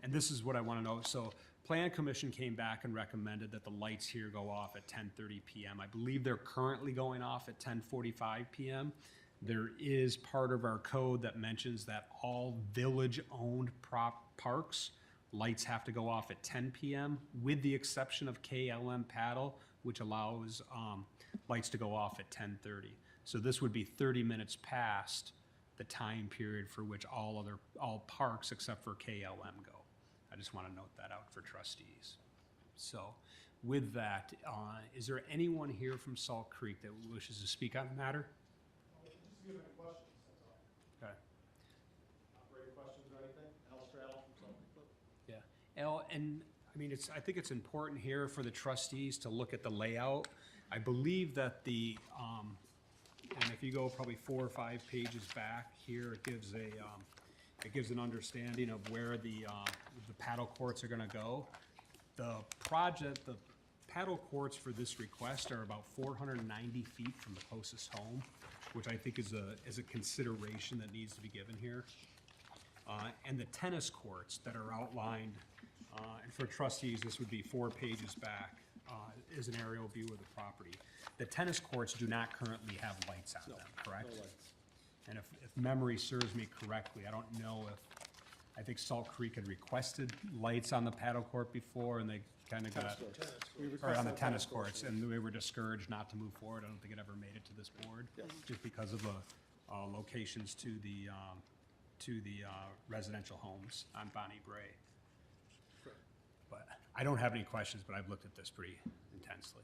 N: And this is what I want to know. So Plan Commission came back and recommended that the lights here go off at 10:30 p.m. I believe they're currently going off at 10:45 p.m. There is part of our code that mentions that all village-owned parks lights have to go off at 10 p.m. with the exception of KLM Paddle, which allows lights to go off at 10:30. So this would be 30 minutes past the time period for which all parks except for KLM go. I just want to note that out for trustees. So with that, is there anyone here from Salt Creek that wishes to speak on the matter?
J: Just give any questions, that's all.
N: Okay.
J: Operator questions or anything? Al Stradle from Salt Creek Club.
N: Yeah, Al, and I mean, I think it's important here for the trustees to look at the layout. I believe that and if you go probably 4 or 5 pages back here, it gives an understanding of where the paddle courts are gonna go. The paddle courts for this request are about 490 feet from the closest home, which I think is a consideration that needs to be given here. And the tennis courts that are outlined, and for trustees, this would be 4 pages back, is an aerial view of the property. The tennis courts do not currently have lights on them, correct?
F: No lights.
N: And if memory serves me correctly, I don't know I think Salt Creek had requested lights on the paddle court before, and they kind of got, or on the tennis courts, and they were discouraged not to move forward. I don't think it ever made it to this board, just because of the locations to the residential homes on Bonnie Bray. But I don't have any questions, but I've looked at this pretty intensely.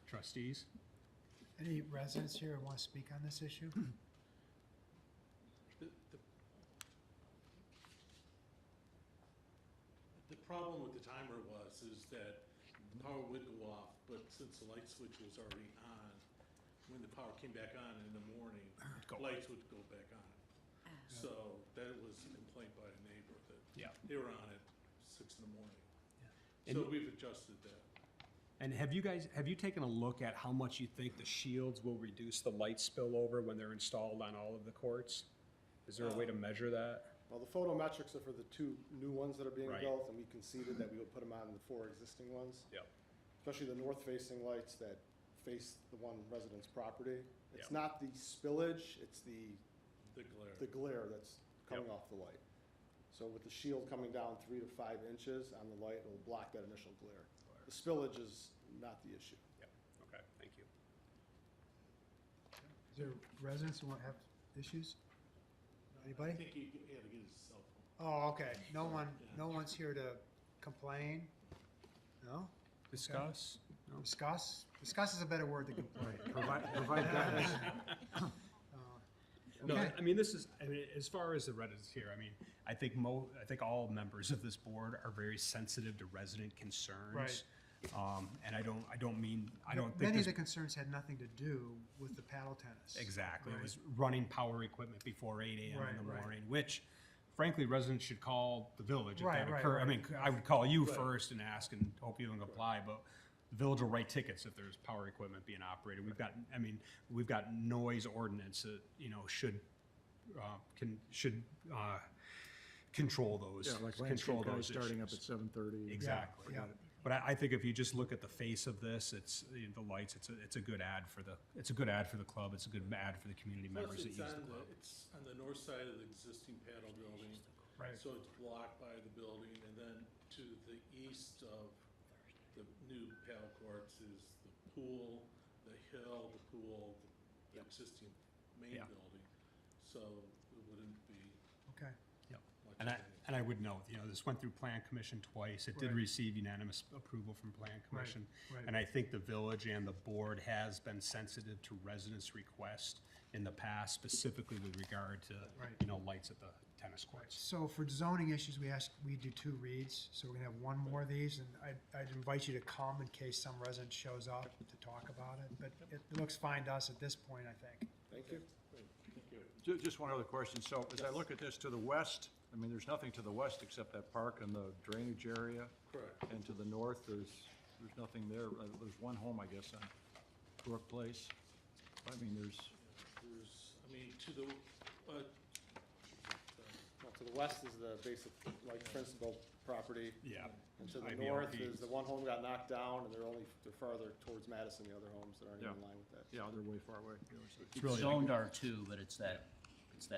N: Trustees?
A: Any residents here who want to speak on this issue?
P: The problem with the timer is that the power would go off, but since the light switch was already on, when the power came back on in the morning, lights would go back on. So that was a complaint by a neighbor that they were on at 6 in the morning.
N: And-
P: So we've adjusted that.
N: And have you taken a look at how much you think the shields will reduce the light spillover when they're installed on all of the courts? Is there a way to measure that?
Q: Well, the photometrics are for the 2 new ones that are being
N: Right.
Q: built, and we conceded that we would put them on the 4 existing ones.
N: Yep.
Q: Especially the north-facing lights that face the one resident's property. It's
N: Yep.
Q: not the spillage, it's the
P: The glare.
Q: glare that's coming off the light. So with the shield coming down 3 to 5 inches on the light, it'll block that initial glare. The spillage is not the issue.
N: Yep, okay, thank you.
A: Is there residents who want to have issues?
P: I
A: Anybody?
P: think he had to get his cell phone.
A: Oh, okay. No one's here to complain? No?
N: Discuss? No?
A: Discuss? Discuss is a better word than complain.
H: Provide guidance.
N: No,
A: Okay.
N: I mean, this is, I mean, as far as the residents here, I mean, I think all members of this board are very sensitive to resident concerns.
A: Right.
N: And I don't think
A: Many of
N: this.
A: the concerns had nothing to do with the paddle tennis.
N: Exactly. It
A: Right.
N: was running power equipment before 8 AM
A: Right,
N: in the
A: right.
N: morning, which frankly, residents should call the village if
A: Right,
N: that
A: right,
N: occurred. I
A: right.
N: mean, I would call you
A: Right.
N: first and ask and hope you don't apply, but the village will write tickets if there's power equipment being operated. We've got noise ordinance that, should control those.
H: Yeah, like
N: control
H: landscape guys
N: those
H: starting up
N: issues.
H: at 7:30.
N: Exactly.
A: Yeah.
N: But I think if you just look at the face of this, it's the lights. It's a good ad for the club. It's a good ad for the community members
P: Plus,
N: that
P: it's
N: use the
P: on
N: club.
P: it's on the north side of the existing paddle building.
A: Right.
P: So it's blocked by the building, and then to the east of the new paddle courts is the pool, the hill, the pool, the existing main
N: Yeah.
P: building. So it wouldn't be
A: Okay.
N: Yep.
P: much
N: And
P: of
N: I would note, this went through Plan Commission twice. It did
A: Right.
N: receive unanimous approval from Plan Commission.
A: right.
N: And I think the village and the board has been sensitive to residents' requests in the past, specifically with regard to,
A: Right.
N: lights at the tennis courts.
A: So for zoning issues, we do 2 reads, so we're gonna have one more of these, and I'd invite you to come in case some resident shows up to talk about it, but it looks fine to us at this point, I think.
Q: Thank you.
H: Just one other question. So as I look at this to the west, I mean, there's nothing to the west except that park and the drainage area.
P: Correct.
H: And to the north, there's nothing there. There's one home, I guess, on Brook Place. I mean,
P: to the,
Q: Well, to the west is the basic, like, principal property.
N: Yeah.
Q: And to the
N: IBRP.
Q: north is the one home got knocked down, and they're farther towards Madison, the other homes that aren't even in
H: Yeah.
Q: line with that.
H: yeah, they're way far away.
C: It's
N: really
C: zoned R2, but it's that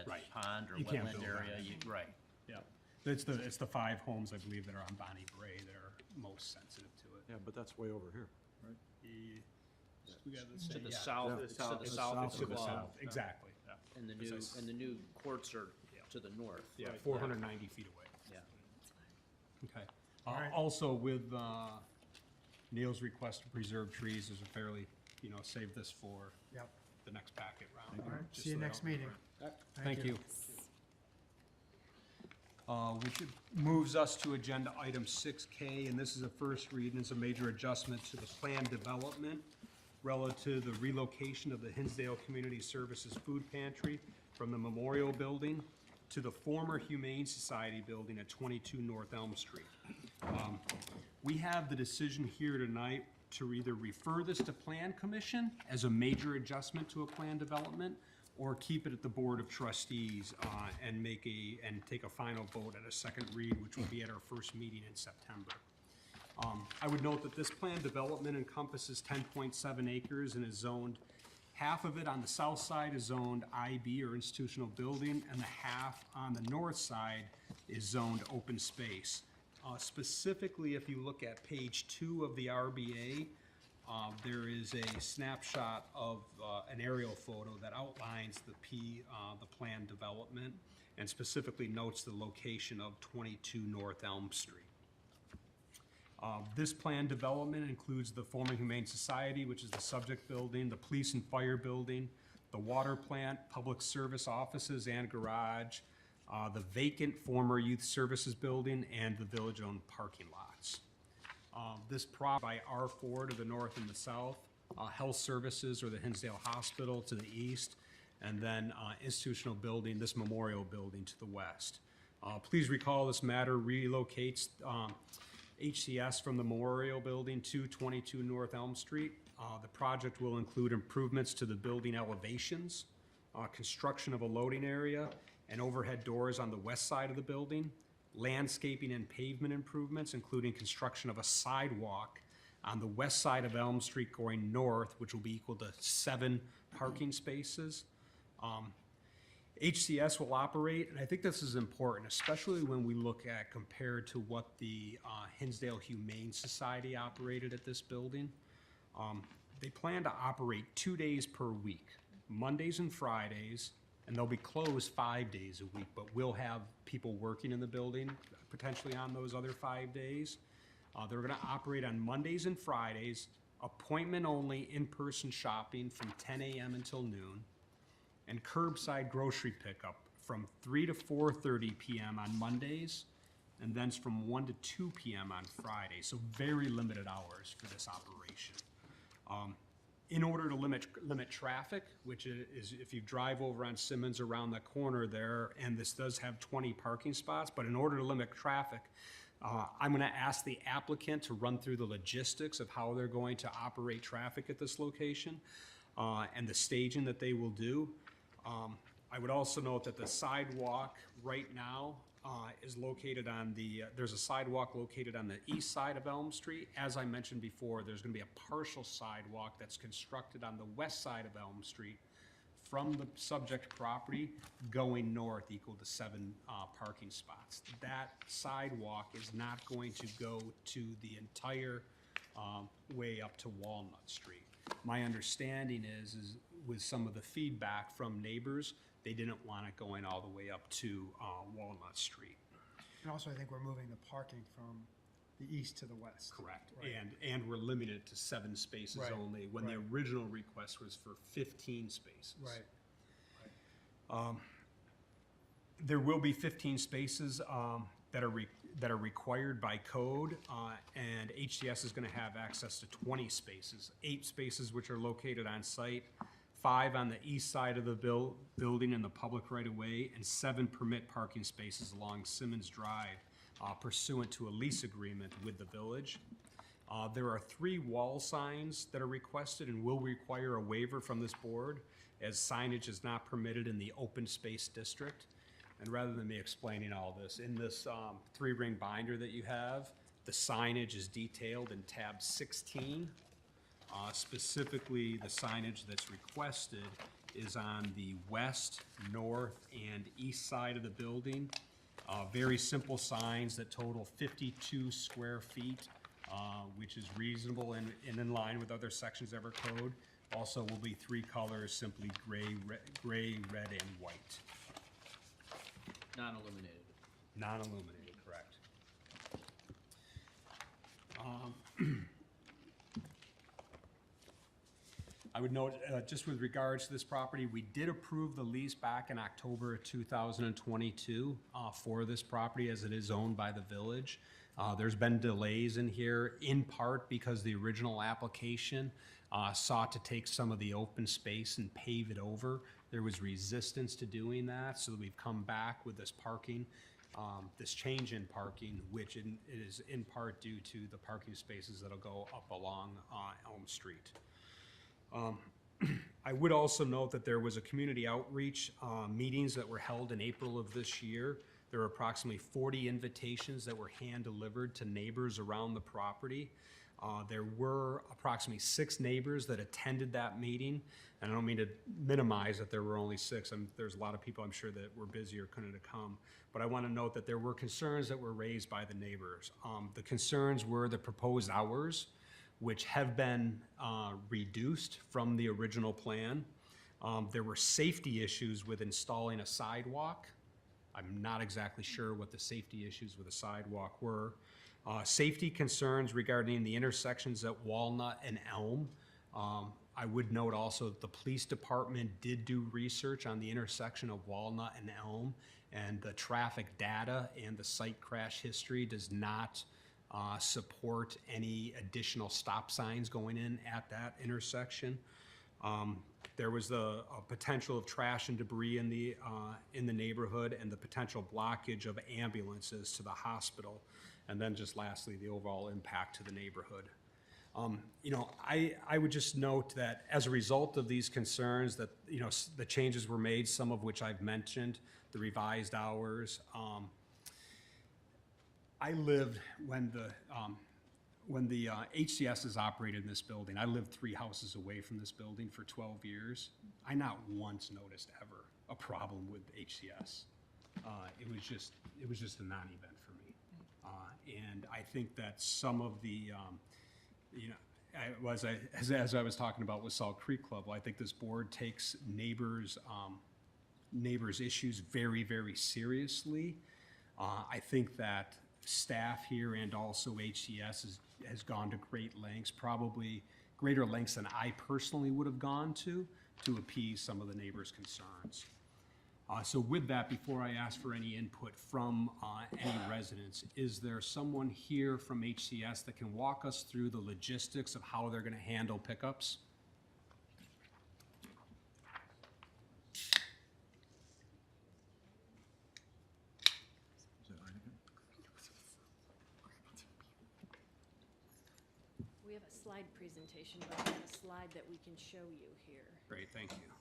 N: Right.
C: pond or
N: You can't
C: wetland
N: build
C: area.
N: on it.
C: Right.
N: Yeah. It's the 5 homes, I believe, that are on Bonnie Bray that are most sensitive to it.
H: Yeah, but that's way over here, right?
C: To the
N: Yeah.
C: south,
N: To
C: to the
N: the
C: south of the
N: To the
C: club.
N: south, exactly. Yeah.
C: And the new courts are to the north.
N: Yeah,
C: Right.
N: 490 feet away.
C: Yeah.
N: Okay.
A: right.
N: Also with Neil's request to preserve trees, there's a fairly, save this for
A: Yep.
N: the next packet round.
A: All right,
N: just
A: see you
N: so they
A: next
N: don't-
A: meeting.
N: Thank you. Which moves us to agenda item 6K, and this is a first read, and it's a major adjustment to the plan development relative to the relocation of the Hinsdale Community Services Food Pantry from the Memorial Building to the former Humane Society building at 22 North Elm Street. We have the decision here tonight to either refer this to Plan Commission as a major adjustment to a plan development, or keep it at the Board of Trustees and take a final vote at a second read, which will be at our first meeting in September. I would note that this plan development encompasses 10.7 acres and is zoned, half of it on the south side is zoned IB or institutional building, and the half on the north side is zoned open space. Specifically, if you look at page 2 of the RBA, there is a snapshot of an aerial photo that outlines the plan development and specifically notes the location of 22 North Elm Street. This plan development includes the former Humane Society, which is the subject building, the police and fire building, the water plant, public service offices and garage, the vacant former youth services building, and the village-owned parking lots. This by R4 to the north and the south, health services or the Hinsdale Hospital to the east, and then institutional building, this memorial building to the west. Please recall this matter relocates HCS from the memorial building to 22 North Elm Street. The project will include improvements to the building elevations, construction of a loading area, and overhead doors on the west side of the building, landscaping and pavement improvements, including construction of a sidewalk on the west side of Elm Street going north, which will be equal to 7 parking spaces. HCS will operate, and I think this is important, especially when we look at compared to what the Hinsdale Humane Society operated at this building. They plan to operate 2 days per week, Mondays and Fridays, and they'll be closed 5 days a week, but we'll have people working in the building potentially on those other 5 days. They're gonna operate on Mondays and Fridays, appointment only in-person shopping from 10 a.m. until noon, and curbside grocery pickup from 3 to 4:30 p.m. on Mondays, and then from 1 to 2 p.m. on Friday. So very limited hours for this operation. In order to limit traffic, which is if you drive over on Simmons around the corner there, and this does have 20 parking spots, but in order to limit traffic, I'm gonna ask the applicant to run through the logistics of how they're going to operate traffic at this location, and the staging that they will do. I would also note that the sidewalk right now is located on there's a sidewalk located on the east side of Elm Street. As I mentioned before, there's gonna be a partial sidewalk that's constructed on the west side of Elm Street from the subject property going north equal to 7 parking spots. That sidewalk is not going to go to the entire way up to Walnut Street. My understanding is with some of the feedback from neighbors, they didn't want it going all the way up to Walnut Street.
A: And also, I think we're moving the parking from the east to the west.
N: Correct.
A: Right.
N: And we're limited to 7 spaces
A: Right,
N: only, when the
A: right.
N: original request was for 15 spaces.
A: Right.
N: There will be 15 spaces that are required by code, and HCS is gonna have access to 20 spaces. 8 spaces which are located on site, 5 on the east side of the building in the public right-of-way, and 7 permit parking spaces along Simmons Drive pursuant to a lease agreement with the village. There are 3 wall signs that are requested and will require a waiver from this board, as signage is not permitted in the open space district. And rather than me explaining all this, in this 3-ring binder that you have, the signage is detailed in tab 16. Specifically, the signage that's requested is on the west, north, and east side of the building. Very simple signs that total 52 square feet, which is reasonable and in line with other sections of our code. Also will be 3 colors, simply gray, red, and white.
C: Non-illuminated.
N: Non-illuminated, correct. I would note, just with regards to this property, we did approve the lease back in October of 2022 for this property, as it is owned by the village. There's been delays in here, in part because the original application sought to take some of the open space and pave it over. There was resistance to doing that, so we've come back with this parking, this change in parking, which is in part due to the parking spaces that'll go up along Elm Street. I would also note that there was a community outreach meetings that were held in April of this year. There were approximately 40 invitations that were hand-delivered to neighbors around the property. There were approximately 6 neighbors that attended that meeting, and I don't mean to minimize that there were only 6. There's a lot of people I'm sure that were busy or couldn't come, but I want to note that there were concerns that were raised by the neighbors. The concerns were the proposed hours, which have been reduced from the original plan. There were safety issues with installing a sidewalk. I'm not exactly sure what the safety issues with the sidewalk were. Safety concerns regarding the intersections at Walnut and Elm. I would note also that the police department did do research on the intersection of Walnut and Elm, and the traffic data and the site crash history does not support any additional stop signs going in at that intersection. There was a potential of trash and debris in the neighborhood, and the potential blockage of ambulances to the hospital, and then just lastly, the overall impact to the neighborhood. I would just note that as a result of these concerns that, the changes were made, some of which I've mentioned, the revised hours. I lived when the HCS operated in this building. I lived 3 houses away from this building for 12 years. I not once noticed ever a problem with HCS. It was just a non-event for me. And I think that some of the, as I was talking about with Salt Creek Club, I think this board takes neighbors' issues very, very seriously. I think that staff here and also HCS has gone to great lengths, probably greater lengths than I personally would have gone to appease some of the neighbors' concerns. So with that, before I ask for any input from any residents, is there someone here from HCS that can walk us through the logistics of how they're going to handle pickups?
R: We have a slide presentation, but we have a slide that we can show you here.
N: Great, thank you.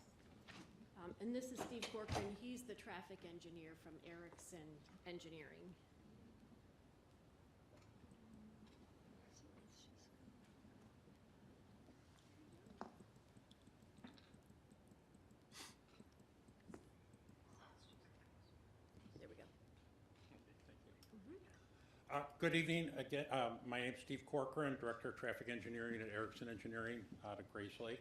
R: And this is Steve Corcoran. He's the traffic engineer from Erickson Engineering. There we go.
J: Good evening. Again, my name's Steve Corcoran, Director of Traffic Engineering at Erickson Engineering out of Grace Lake.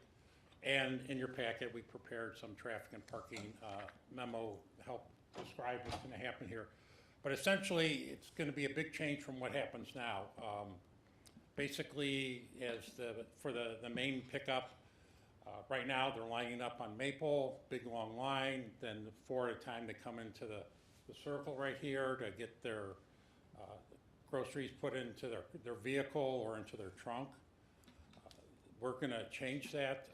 J: And in your packet, we prepared some traffic and parking memo to help describe what's going to happen here. But essentially, it's going to be a big change from what happens now. Basically, for the main pickup, right now they're lining up on Maple, big long line. Then 4 at a time they come into the circle right here to get their groceries put into their vehicle or into their trunk. We're going to change that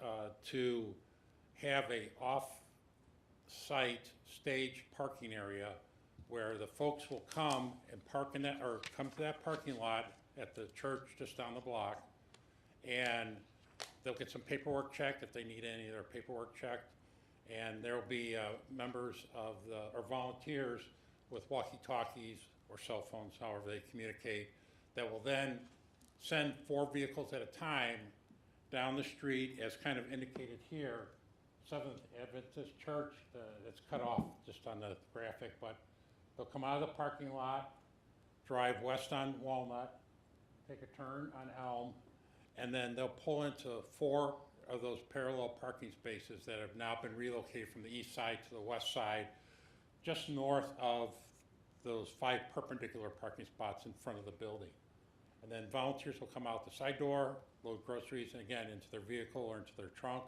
J: to have a off-site stage parking area where the folks will come and park in that, or come to that parking lot at the church just down the block, and they'll get some paperwork checked if they need any of their paperwork checked, and there'll be members of or volunteers with walkie-talkies or cell phones, however they communicate, that will then send 4 vehicles at a time down the street, as kind of indicated here. Seventh Adventist Church, that's cut off just on the graphic, but they'll come out of the parking lot, drive west on Walnut, take a turn on Elm, and then they'll pull into 4 of those parallel parking spaces that have now been relocated from the east side to the west side, just north of those 5 perpendicular parking spots in front of the building. And then volunteers will come out the side door, load groceries, and again, into their vehicle or into their trunk,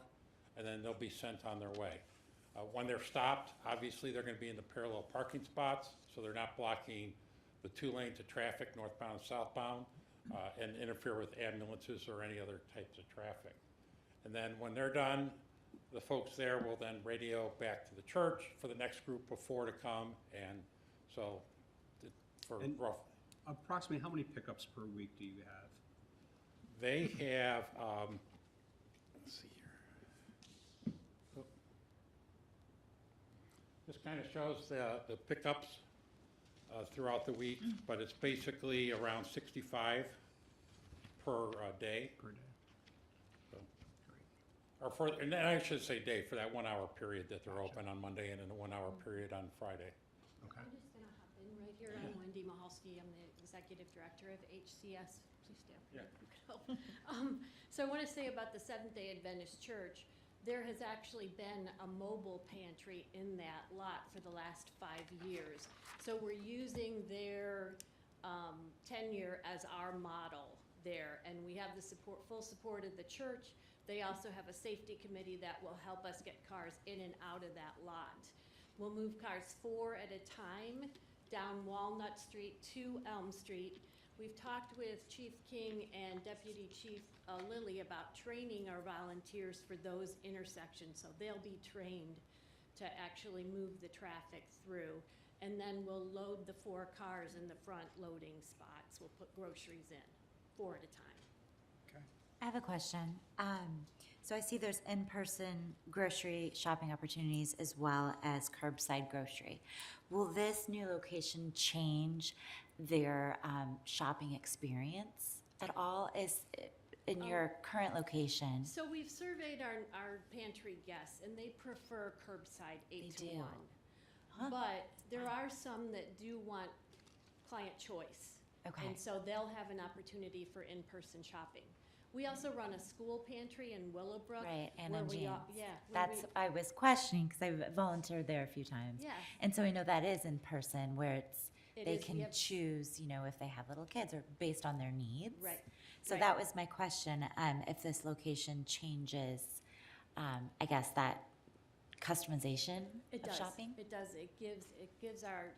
J: and then they'll be sent on their way. When they're stopped, obviously they're going to be in the parallel parking spots, so they're not blocking the 2 lanes of traffic, northbound and southbound, and interfere with ambulances or any other types of traffic. And then when they're done, the folks there will then radio back to the church for the next group of 4 to come, and so for
N: And
J: rough.
N: Approximately how many pickups per week do you have?
J: They have, let's see here. Oh. This kind of shows the pickups throughout the week, but it's basically around 65 per day.
N: Per day.
J: So, and I should say day, for that 1 hour period that they're open on Monday, and then a 1 hour period on Friday.
N: Okay.
R: I'm just going to hop in right here. I'm Wendy Mahalski. I'm the Executive Director of HCS. Please stand.
J: Yeah.
R: So I want to say about the Seventh-day Adventist Church, there has actually been a mobile pantry in that lot for the last 5 years. So we're using their 10 tenure as our model there, and we have the support, full support of the church. They also have a safety committee that will help us get cars in and out of that lot. We'll move cars 4 at a time down Walnut Street to Elm Street. We've talked with Chief King and Deputy Chief Lilly about training our volunteers for those intersections, so they'll be trained to actually move the traffic through. And then we'll load the 4 cars in the front loading spots. We'll put groceries in, 4 at a time.
L: I have a question. So I see there's in-person grocery shopping opportunities as well as curbside grocery. Will this new location change their shopping experience at all? Is in your current location?
R: So we've surveyed our pantry guests, and they prefer curbside 8 to 1. But there are some that do want client choice.
L: Okay.
R: And so they'll have an opportunity for in-person shopping. We also run a school pantry in Willowbrook.
L: Right, Anna
R: where
L: and
R: we
L: James.
R: are- yeah, where
L: That's,
R: we-
L: I was questioning because I volunteered there a few times.
R: Yeah.
L: And so I know that is in person where
R: It
L: they
R: is,
L: can
R: we have-
L: choose, if they have little kids or based on their needs.
R: Right,
L: So
R: right.
L: that was my question, if this location changes, I guess that customization
R: It
L: of
R: does.
L: shopping?
R: It does. It gives our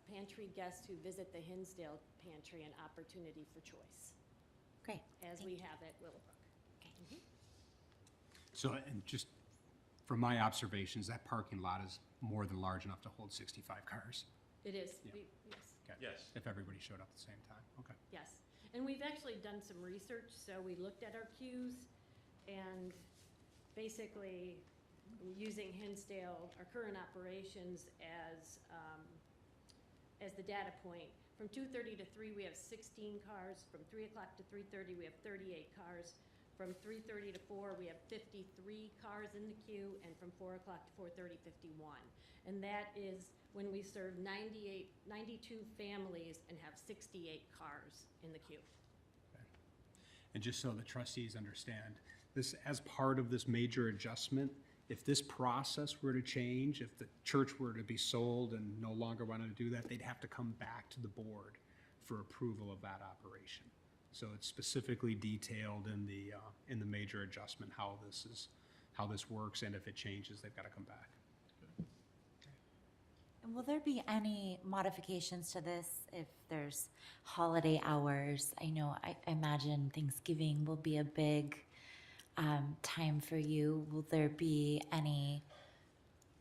R: pantry guests who visit the Hinsdale pantry an opportunity for choice.
L: Great.
R: As we have at Willowbrook.
N: So, and just from my observations, that parking lot is more than large enough to hold 65 cars.
R: It is.
N: Yeah.
R: Yes.
N: Okay.
P: Yes.
N: If everybody showed up at the same time, okay.
R: Yes, and we've actually done some research, so we looked at our queues, and basically, using Hinsdale, our current operations as the data point, from 2:30 to 3, we have 16 cars, from 3 o'clock to 3:30, we have 38 cars, from 3:30 to 4, we have 53 cars in the queue, and from 4 o'clock to 4:30, 51. And that is when we serve 92 families and have 68 cars in the queue.
N: And just so the trustees understand, this, as part of this major adjustment, if this process were to change, if the church were to be sold and no longer wanted to do that, they'd have to come back to the board for approval of that operation. So it's specifically detailed in the major adjustment, how this works, and if it changes, they've got to come back.
L: And will there be any modifications to this if there's holiday hours? I know, I imagine Thanksgiving will be a big time for you. Will there be any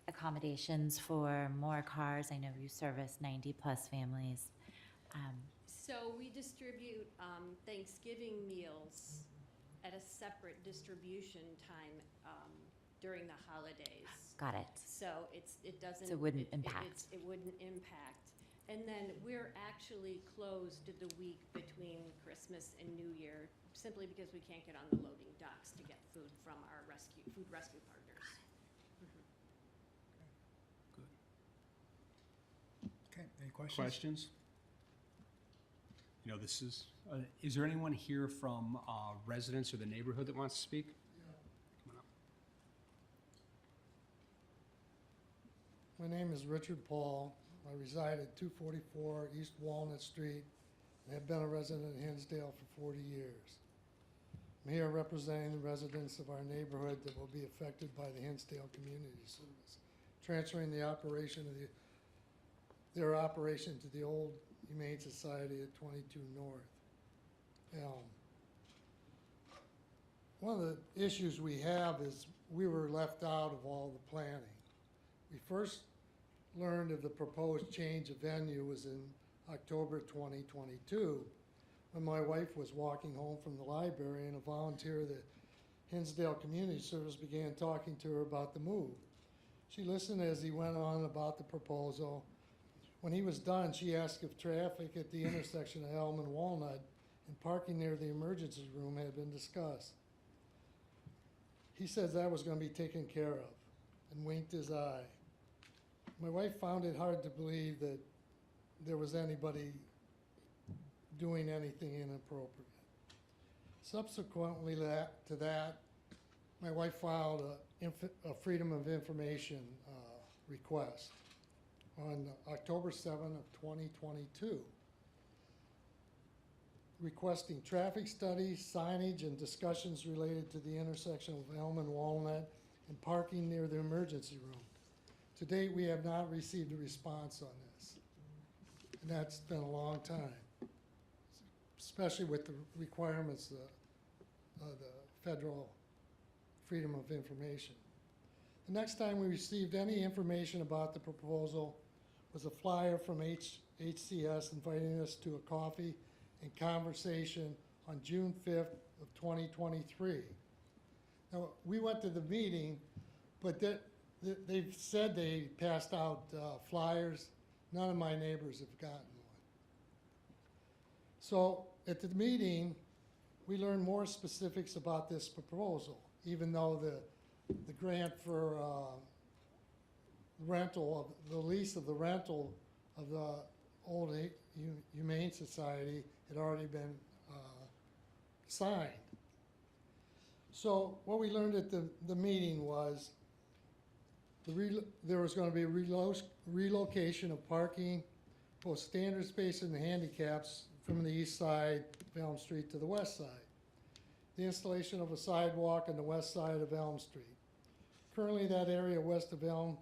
L: accommodations for more cars? I know you service 90-plus families.
R: So we distribute Thanksgiving meals at a separate distribution time during the holidays.
L: Got it.
R: So it doesn't.
L: So it wouldn't impact.
R: It wouldn't impact. And then we're actually closed the week between Christmas and New Year, simply because we can't get on the loading docks to get food from our food rescue partners.
A: Okay, any questions?
N: Questions? This is there anyone here from residents or the neighborhood that wants to speak? Come on up.
S: My name is Richard Paul. I reside at 244 East Walnut Street and have been a resident of Hinsdale for 40 years. I'm here representing the residents of our neighborhood that will be affected by the Hinsdale Community Service, transferring the operation of their operation to the old Humane Society at 22 North Elm. One of the issues we have is we were left out of all the planning. We first learned of the proposed change of venue was in October 2022, when my wife was walking home from the library and a volunteer of the Hinsdale Community Service began talking to her about the move. She listened as he went on about the proposal. When he was done, she asked if traffic at the intersection of Elm and Walnut and parking near the emergency room had been discussed. He said that was going to be taken care of and winked his eye. My wife found it hard to believe that there was anybody doing anything inappropriate. Subsequently to that, my wife filed a Freedom of Information request on October 7 of 2022. requesting traffic studies, signage, and discussions related to the intersection of Elm and Walnut and parking near the emergency room. To date, we have not received a response on this, and that's been a long time, especially with the requirements of the federal Freedom of Information. The next time we received any information about the proposal was a flyer from HCS inviting us to a coffee and conversation on June 5th of 2023. Now, we went to the meeting, but they've said they passed out flyers. None of my neighbors have gotten one. So at the meeting, we learned more specifics about this proposal, even though the grant for rental of the lease of the rental of the old Humane Society had already been signed. So what we learned at the meeting was there was going to be a relocation of parking, both standard space and handicaps, from the east side of Elm Street to the west side. The installation of a sidewalk on the west side of Elm Street. Currently, that area west of Elm,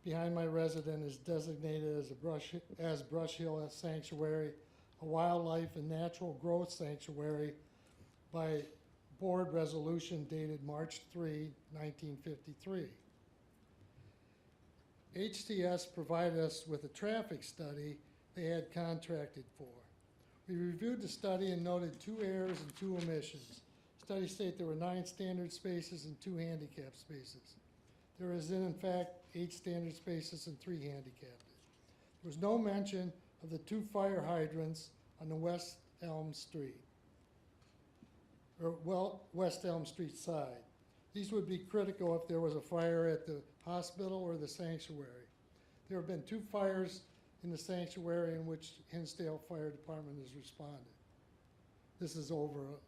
S: behind my residence, is designated as Brush Hill Sanctuary, a wildlife and natural growth sanctuary by board resolution dated March 3, 1953. HCS provided us with a traffic study they had contracted for. We reviewed the study and noted 2 errors and 2 omissions. Study state there were 9 standard spaces and 2 handicap spaces. There is in fact 8 standard spaces and 3 handicapped. There was no mention of the 2 fire hydrants on the West Elm Street, or West Elm Street side. These would be critical if there was a fire at the hospital or the sanctuary. There have been 2 fires in the sanctuary in which Hinsdale Fire Department has responded. This is over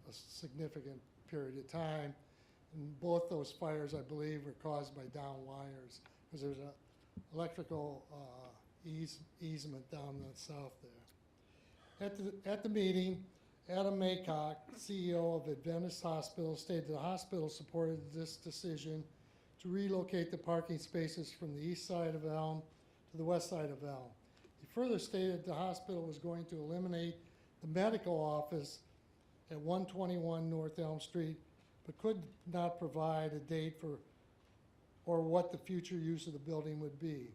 S: a significant period of time, and both those fires, I believe, were caused by down wires, because there's an electrical easement down the south there. At the meeting, Adam Maycock, CEO of Adventist Hospital, stated the hospital supported this decision to relocate the parking spaces from the east side of Elm to the west side of Elm. He further stated the hospital was going to eliminate the medical office at 121 North Elm Street, but could not provide a date for or what the future use of the building would be.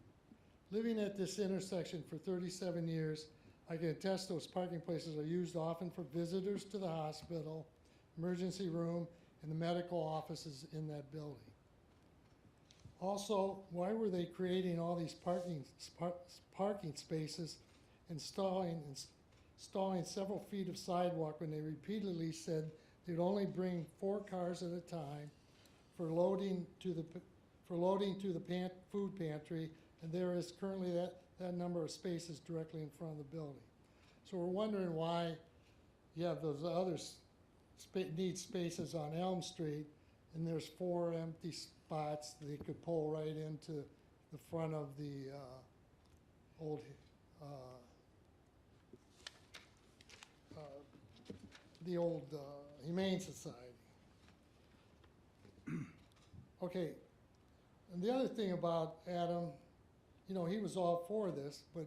S: Living at this intersection for 37 years, I can attest those parking places are used often for visitors to the hospital, emergency room, and the medical offices in that building. Also, why were they creating all these parking spaces and installing several feet of sidewalk when they repeatedly said they'd only bring 4 cars at a time for loading to the food pantry, and there is currently that number of spaces directly in front of the building. So we're wondering why you have those other need spaces on Elm Street, and there's 4 empty spots that they could pull right into the front of the old Humane Society. Okay, and the other thing about Adam, you know, he was all for this, but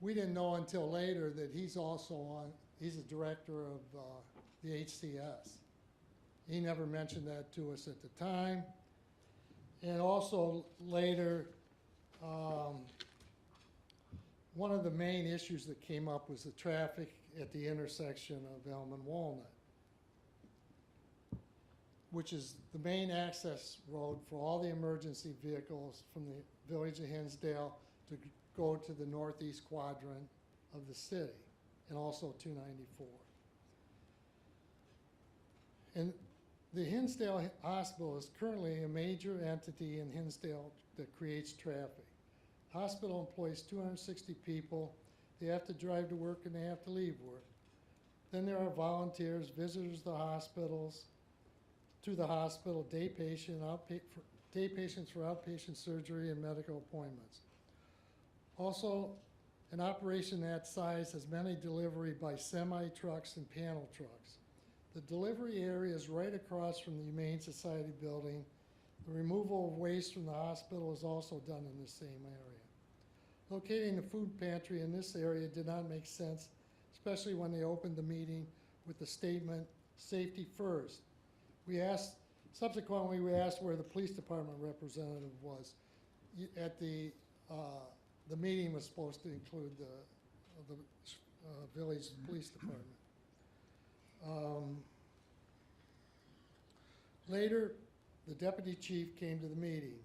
S: we didn't know until later that he's a director of the HCS. He never mentioned that to us at the time. And also later, one of the main issues that came up was the traffic at the intersection of Elm and Walnut, which is the main access road for all the emergency vehicles from the village of Hinsdale to go to the northeast quadrant of the city, and also 294. And the Hinsdale Hospital is currently a major entity in Hinsdale that creates traffic. Hospital employs 260 people. They have to drive to work and they have to leave work. Then there are volunteers, visitors to the hospital, day patients for outpatient surgery and medical appointments. Also, An operation that size has many delivery by semi-trucks and panel trucks. The delivery area is right across from the Humane Society building. The removal of waste from the hospital is also done in the same area. Locating the food pantry in this area did not make sense, especially when they opened the meeting with the statement, "Safety first." Subsequently, we asked where the police department representative was. The meeting was supposed to include the village police department. Later, the deputy chief came to the meeting.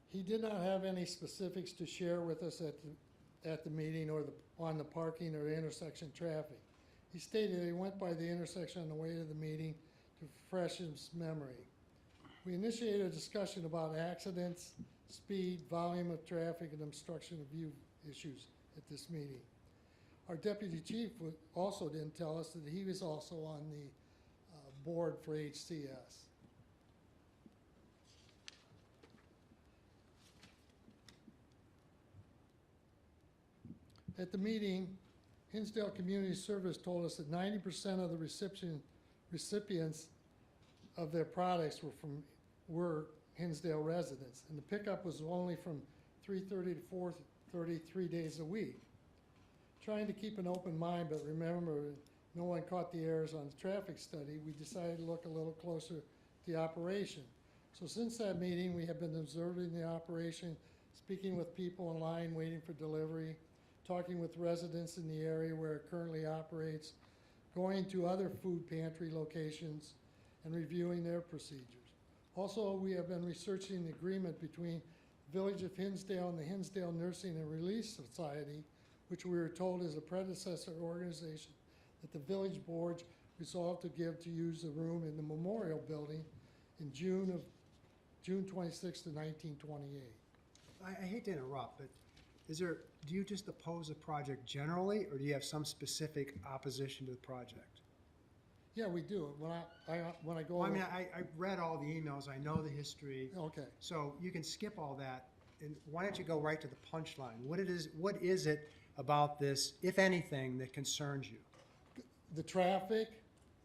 S: He did not have any specifics to share with us at the meeting or on the parking or intersection traffic. He stated he went by the intersection on the way to the meeting to freshen his memory. We initiated a discussion about accidents, speed, volume of traffic, and obstruction of view issues at this meeting. Our deputy chief also didn't tell us that he was also on the board for HCS. At the meeting, Hinsdale Community Service told us that 90% of the recipients of their products were Hinsdale residents, and the pickup was only from 3:30 to 4:30, 3 days a week. Trying to keep an open mind, but remember, no one caught the errors on the traffic study, we decided to look a little closer at the operation. So since that meeting, we have been observing the operation, speaking with people in line waiting for delivery, talking with residents in the area where it currently operates, going to other food pantry locations, and reviewing their procedures. Also, we have been researching the agreement between the Village of Hinsdale and the Hinsdale Nursing and Relief Society, which we were told is a predecessor organization that the village board resolved to give to use the room in the memorial building in June 26th of 1928.
A: I hate to interrupt, but do you just oppose a project generally, or do you have some specific opposition to the project?
S: Yeah, we do. When I go.
A: Well, I mean, I read all the emails, I know the history.
S: Okay.
A: So you can skip all that, and why don't you go right to the punchline? What is it about this, if anything, that concerns you?
S: The traffic.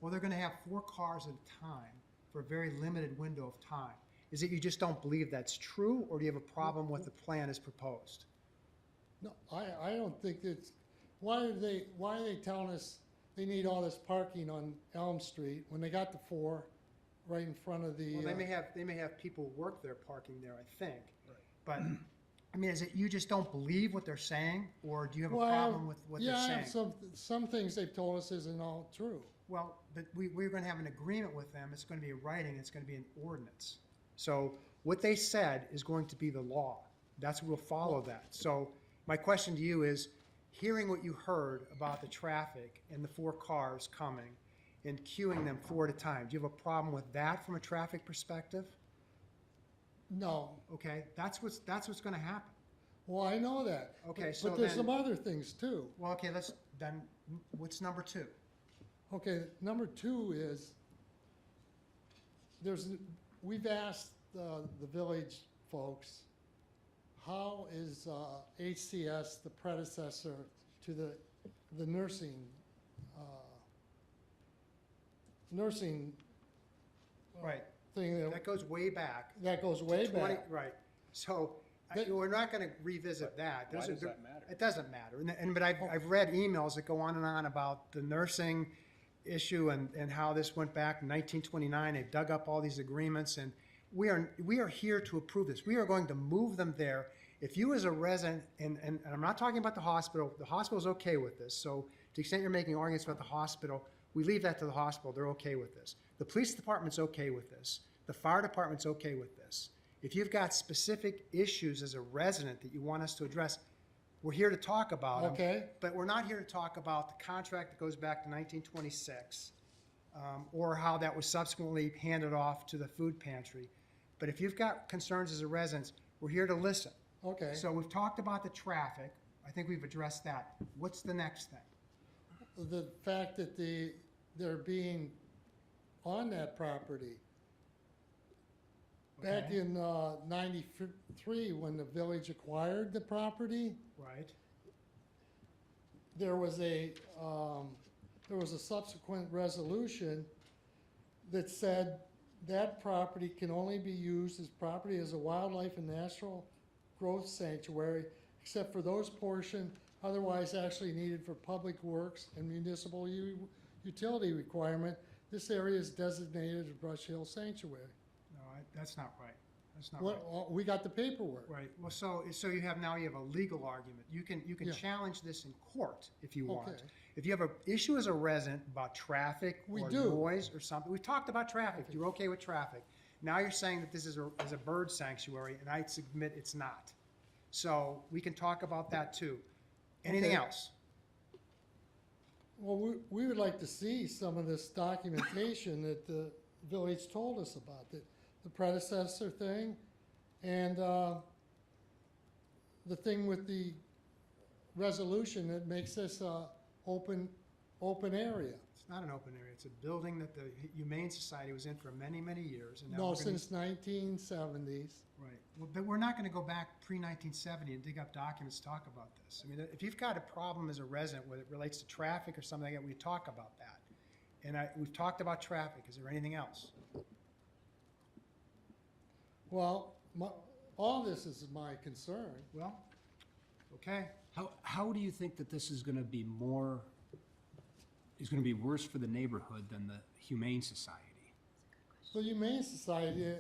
A: Well, they're gonna have 4 cars at a time for a very limited window of time. Is it you just don't believe that's true, or do you have a problem with the plan as proposed?
S: No, I don't think it's, why are they telling us they need all this parking on Elm Street when they got the 4 right in front of the?
A: Well, they may have people work there parking there, I think. Right. But, I mean, is it you just don't believe what they're saying, or do you have a problem with what they're saying?
S: Yeah, some things they've told us isn't all true.
A: Well, but we're gonna have an agreement with them, it's gonna be a writing, it's gonna be an ordinance. So what they said is going to be the law. We'll follow that. So my question to you is, hearing what you heard about the traffic and the 4 cars coming and queuing them 4 at a time, do you have a problem with that from a traffic perspective?
S: No.
A: Okay, that's what's gonna happen.
S: Well, I know that.
A: Okay, so
S: but there's
A: then-
S: some other things too.
A: Well, okay, what's number 2?
S: Okay, number 2 is, we've asked the village folks, how is HCS the predecessor to the nursing
A: Right.
S: thing?
A: That goes way back.
S: That goes way back.
A: Right. So we're not going to revisit that.
H: Why does that matter?
A: It doesn't matter. But I've read emails that go on and on about the nursing issue and how this went back in 1929. They dug up all these agreements, and we are here to approve this. We are going to move them there. If you as a resident, and I'm not talking about the hospital's okay with this. So to the extent you're making arguments about the hospital, we leave that to the hospital. They're okay with this. The police department's okay with this. The fire department's okay with this. If you've got specific issues as a resident that you want us to address, we're here to talk about them.
S: Okay.
A: But we're not here to talk about the contract that goes back to 1926, or how that was subsequently handed off to the food pantry. But if you've got concerns as a resident, we're here to listen.
S: Okay.
A: So we've talked about the traffic. I think we've addressed that. What's the next thing?
S: The fact that they're being on that property. Back
A: Okay.
S: in 93, when the village acquired the property,
A: Right.
S: there was a subsequent resolution that said that property can only be used as property as a wildlife and natural growth sanctuary, except for those portion otherwise actually needed for public works and municipal utility requirement. This area is designated as Brush Hill Sanctuary.
A: No, that's not right. That's not right.
S: Well, we got the paperwork.
A: Right, well, so you have a legal argument. You can
S: Yeah.
A: challenge this in court if you want.
S: Okay.
A: If you have an issue as a resident about traffic
S: We
A: or
S: do.
A: noise or something, we've talked about traffic, you're okay with traffic. Now you're saying that this is a bird sanctuary, and I submit it's not. So we can talk about that too. Anything
S: Okay.
A: else?
S: Well, we would like to see some of this documentation that the village told us about, the predecessor thing, and the thing with the resolution that makes this a open area.
A: It's not an open area. It's a building that the Humane Society was in for many, many years. And now
S: No,
A: we're gonna-
S: since 1970s.
A: Right, well, but we're not gonna go back pre-1970 and dig up documents to talk about this. I mean, if you've got a problem as a resident, whether it relates to traffic or something like that, we talk about that. And we've talked about traffic. Is there anything else?
S: Well, all this is my concern.
A: Well, okay.
N: How do you think that this is gonna be worse for the neighborhood than the Humane Society?
S: So Humane Society,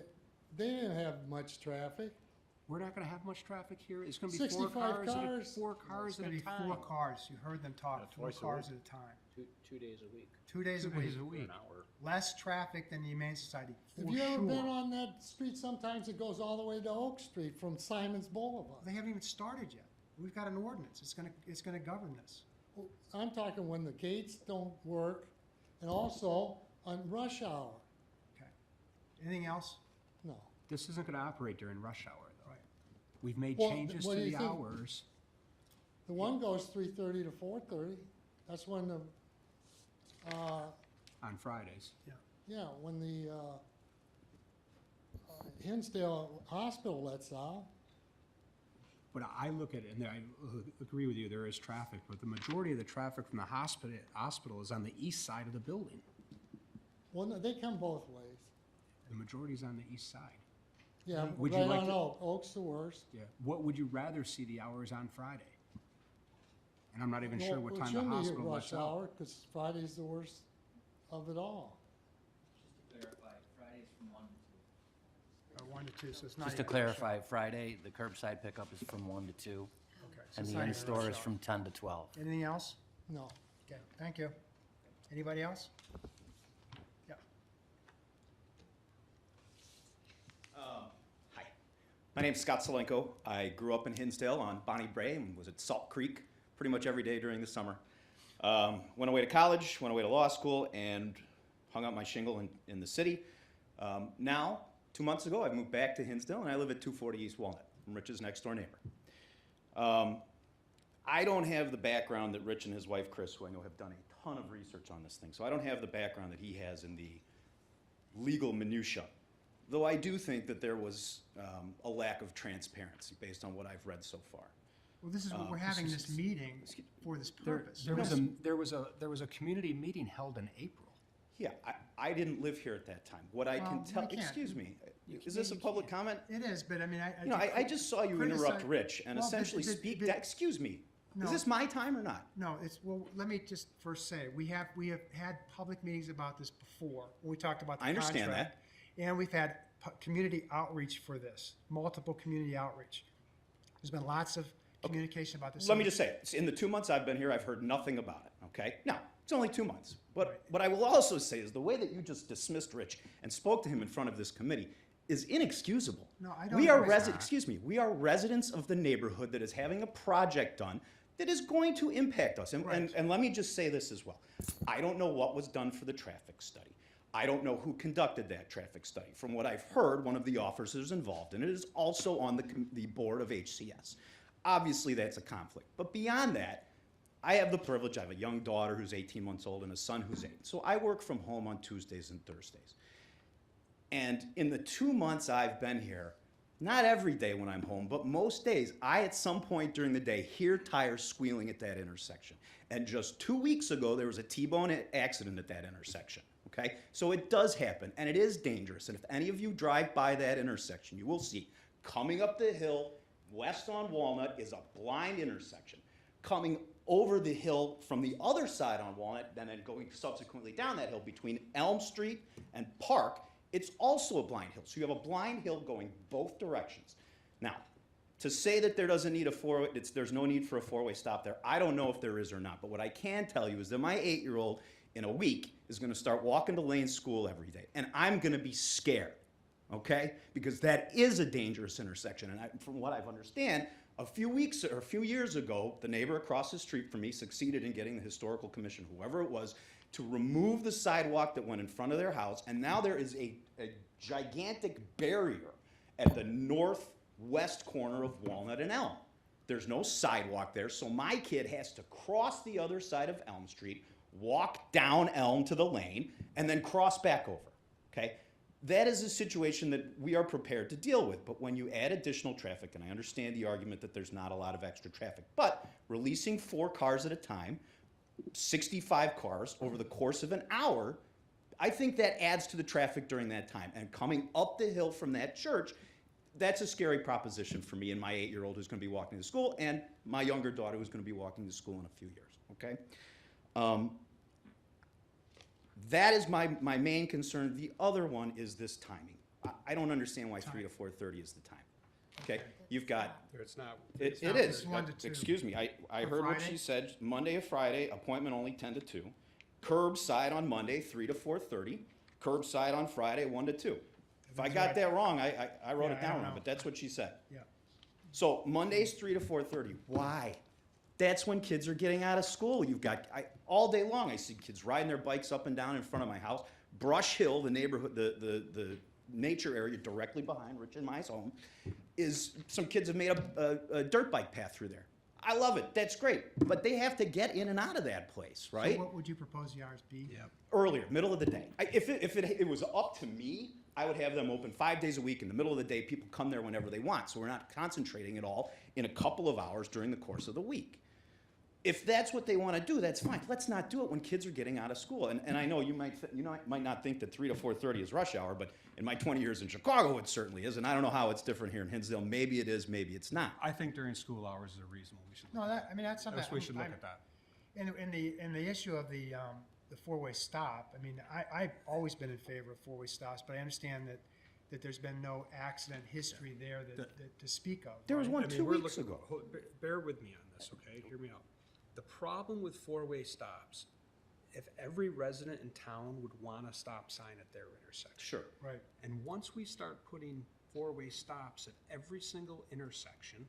S: they didn't have much traffic.
N: We're not gonna have much traffic here? It's gonna be
S: 65
N: cars
S: cars.
N: four cars
A: It's
N: at
A: gonna
N: a
A: be
N: time.
A: 4 cars. You heard them talk, 4
H: twice a
A: cars at
H: week.
A: a time.
C: 2 days a week.
A: 2 days a
N: 2
A: week.
N: days a week.
C: An hour.
A: Less traffic than the Humane Society, for
S: Have you ever been
A: sure.
S: on that street? Sometimes it goes all the way to Oak Street from Simon's Boulevard.
A: They haven't even started yet. We've got an ordinance. It's gonna govern this.
S: Well, I'm talking when the gates don't work, and also on rush hour.
A: Okay. Anything else?
S: No.
N: This isn't gonna operate during rush hour, though.
A: Right.
N: We've made
S: Well,
N: changes
S: what
N: to
S: do you
N: the
S: think?
N: hours.
S: The one goes 3:30 to 4:30. That's when the,
N: On Fridays.
S: yeah, when the Hinsdale Hospital lets out.
N: But I look at it, and I agree with you, there is traffic, but the majority of the traffic from the hospital is on the east side of the building.
S: Well, no, they come both ways.
N: The majority is on the east side.
S: Yeah,
N: Would you
S: right
N: like
S: on
N: to-
S: Oak. Oak's the worst.
N: Yeah. What would you rather see the hours on Friday? And I'm not even sure
S: Well,
N: what
S: it
N: time the
S: shouldn't be
N: hospital
S: rush
N: lets out.
S: hour, because Friday's the worst of it all.
B: Just to clarify, Friday's from 1 to 2.
A: 1 to 2, so it's not.
B: Just to
A: even rush hour.
B: clarify, Friday, the curbside pickup is from 1 to 2,
A: Okay, so
B: and
A: it's
B: the
A: not even
B: in-store
A: rush
B: is
A: hour.
B: from 10 to 12.
A: Anything else?
S: No.
A: Okay, thank you. Anybody else? Yeah.
T: Hi, my name's Scott Solenko. I grew up in Hinsdale on Bonnie Brae and was at Salt Creek pretty much every day during the summer. Went away to college, went away to law school, and hung out my shingle in the city. Now, 2 months ago, I've moved back to Hinsdale, and I live at 240 East Walnut. I'm Rich's next door neighbor. I don't have the background that Rich and his wife, Chris, who I know have done a ton of research on this thing, so I don't have the background that he has in the legal minutia. Though I do think that there was a lack of transparency based on what I've read so far.
A: Well, this is what we're having this meeting for this purpose.
N: There was a community meeting held in April.
T: Yeah, I didn't live here at that time. What I can
A: Well,
T: tell,
A: you can't.
T: excuse me,
A: You
T: is this a
A: can't.
T: public comment?
A: It is, but I mean,
T: You know, I just saw you interrupt
A: criticize-
T: Rich and
A: Well, but-
T: essentially
A: but-
T: speak,
A: but-
T: excuse me,
A: No.
T: is this my time or not?
A: No, well, let me just first say, we have had public meetings about this before, when we talked about the
T: I understand
A: contract. And we've had community outreach for this, multiple community outreach. There's been lots of communication about this.
T: Let me just say, in the 2 months I've been here, I've heard nothing about it, okay? Now, it's only 2 months. But what I will also say is the way that you just dismissed Rich and spoke to him in front of this committee is inexcusable.
A: No, I don't
T: We are
A: agree.
T: excuse me, we are residents of the neighborhood that is having a project done that is going to impact us. And let me just say this as well. I don't know what was done for the traffic study. I don't know who conducted that traffic study. From what I've heard, one of the officers involved in it is also on the board of HCS. Obviously, that's a conflict. But beyond that, I have the privilege, I have a young daughter who's 18 months old and a son who's 8. So I work from home on Tuesdays and Thursdays. And in the 2 months I've been here, not every day when I'm home, but most days, I at some point during the day hear tires squealing at that intersection. And just 2 weeks ago, there was a T-bone accident at that intersection, okay? So it does happen, and it is dangerous. And if any of you drive by that intersection, you will see, coming up the hill, west on Walnut is a blind intersection. Coming over the hill from the other side on Walnut, and then going subsequently down that hill between Elm Street and Park, it's also a blind hill. So you have a blind hill going both directions. Now, to say that there's no need for a four-way stop there, I don't know if there is or not. But what I can tell you is that my 8-year-old in a week is going to start walking to Lane School every day, and I'm going to be scared, okay? Because that is a dangerous intersection, and from what I understand, a few years ago, the neighbor across the street from me succeeded in getting the historical commission, whoever it was, to remove the sidewalk that went in front of their house, and now there is a gigantic barrier at the northwest corner of Walnut and Elm. There's no sidewalk there, so my kid has to cross the other side of Elm Street, walk down Elm to the lane, and then cross back over, okay? That is a situation that we are prepared to deal with, but when you add additional traffic, and I understand the argument that there's not a lot of extra traffic, but releasing 4 cars at a time, 65 cars over the course of an hour, I think that adds to the traffic during that time. And coming up the hill from that church, that's a scary proposition for me and my 8-year-old who's going to be walking to school, and my younger daughter who's going to be walking to school in a few years, okay? That is my main concern. The other one is this timing. I don't understand why 3 to 4:30 is the time. Okay, you've got.
N: It's not.
T: It
N: not-
T: is.
A: It's 1 to 2.
T: Excuse me, I
A: For
T: heard what
A: Friday?
T: she said, Monday to Friday, appointment only 10 to 2. Curbside on Monday, 3 to 4:30. Curbside on Friday, 1 to 2. If I got that wrong, I wrote
A: Yeah,
T: it
A: I
T: down
A: don't
T: wrong,
A: know.
T: but that's what she said.
A: Yeah.
T: So Mondays, 3 to 4:30. Why? That's when kids are getting out of school. You've got, all day long, I see kids riding their bikes up and down in front of my house. Brush Hill, the neighborhood, the nature area directly behind Rich and my home, is some kids have made a dirt bike path through there. I love it. That's great. But they have to get in and out of that place, right?
A: So what would you propose the hours be?
N: Yeah.
T: Earlier, middle of the day. If it was up to me, I would have them open 5 days a week. In the middle of the day, people come there whenever they want. So we're not concentrating it all in a couple of hours during the course of the week. If that's what they want to do, that's fine. Let's not do it when kids are getting out of school. And I know you might not think that 3 to 4:30 is rush hour, but in my 20 years in Chicago, it certainly is. And I don't know how it's different here in Hinsdale. Maybe it is, maybe it's not.
N: I think during school hours is reasonable. We should.
A: No, that's something.
N: Yes, we should look at that.
A: In the issue of the four-way stop, I mean, I've always been in favor of four-way stops, but I understand that there's been no accident history there that to speak of.
T: There was
A: right?
T: one
N: I mean,
T: 2
N: we're
T: weeks
N: looking-
T: ago.
N: Bear with me on this, okay? Hear me out. The problem with four-way stops, if every resident in town would want a stop sign at their intersection.
T: Sure.
A: Right.
N: And once we start putting four-way stops at every single intersection,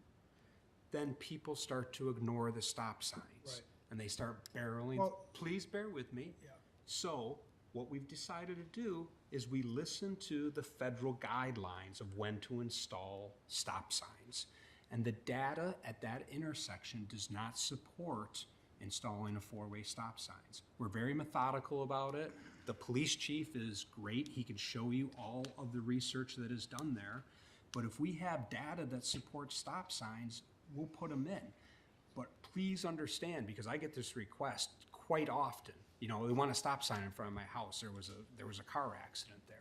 N: then people start to ignore the stop signs.
A: Right.
N: And they start barreling.
A: Well-
N: Please bear with me.
A: Yeah.
N: So what we've decided to do is we listen to the federal guidelines of when to install stop signs. And the data at that intersection does not support installing a four-way stop signs. We're very methodical about it. The police chief is great. He can show you all of the research that is done there. But if we have data that supports stop signs, we'll put them in. But please understand, because I get this request quite often. You know, they want a stop sign in front of my house. There was a car accident there.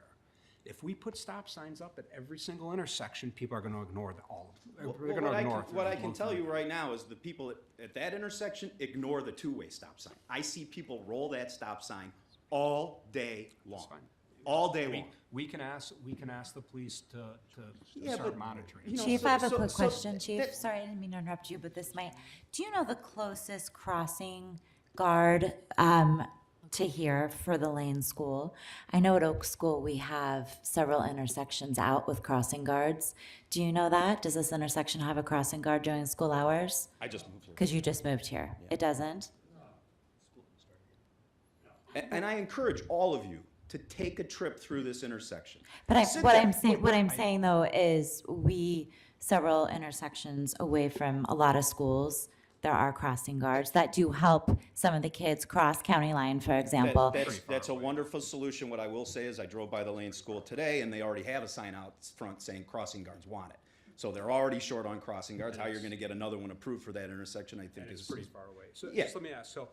N: If we put stop signs up at every single intersection, people are going to ignore all of them. They're going to ignore
T: What I can tell you right now is the people at that intersection ignore the two-way stop sign. I see people roll that stop sign all day long.
N: fine.
T: All day long.
N: We can ask the police to
T: Yeah,
N: start
T: but,
N: monitoring.
T: you know,
L: Chief,
T: so-
L: I have a
T: so-
L: quick
T: so
L: question, Chief.
T: that-
L: Sorry, I didn't mean to interrupt you, but this might. Do you know the closest crossing guard to here for the Lane School? I know at Oak School we have several intersections out with crossing guards. Do you know that? Does this intersection have a crossing guard during school hours?
T: I just moved here.
L: Because you just moved here. It doesn't?
T: And I encourage all of you to take a trip through this intersection.
L: But
T: Sit
L: what
T: there-
L: I'm saying though is we several intersections away from a lot of schools, there are crossing guards that do help some of the kids cross county line, for example.
T: That's a wonderful solution. What I will say is I drove by the Lane School today, and they already have a sign out front saying crossing guards wanted. So they're already short on crossing guards.
N: And
T: How you're
N: it's-
T: gonna get another one approved for that intersection, I think
N: And
T: is.
N: it's pretty far away. So
T: Yeah.
N: just let me ask, so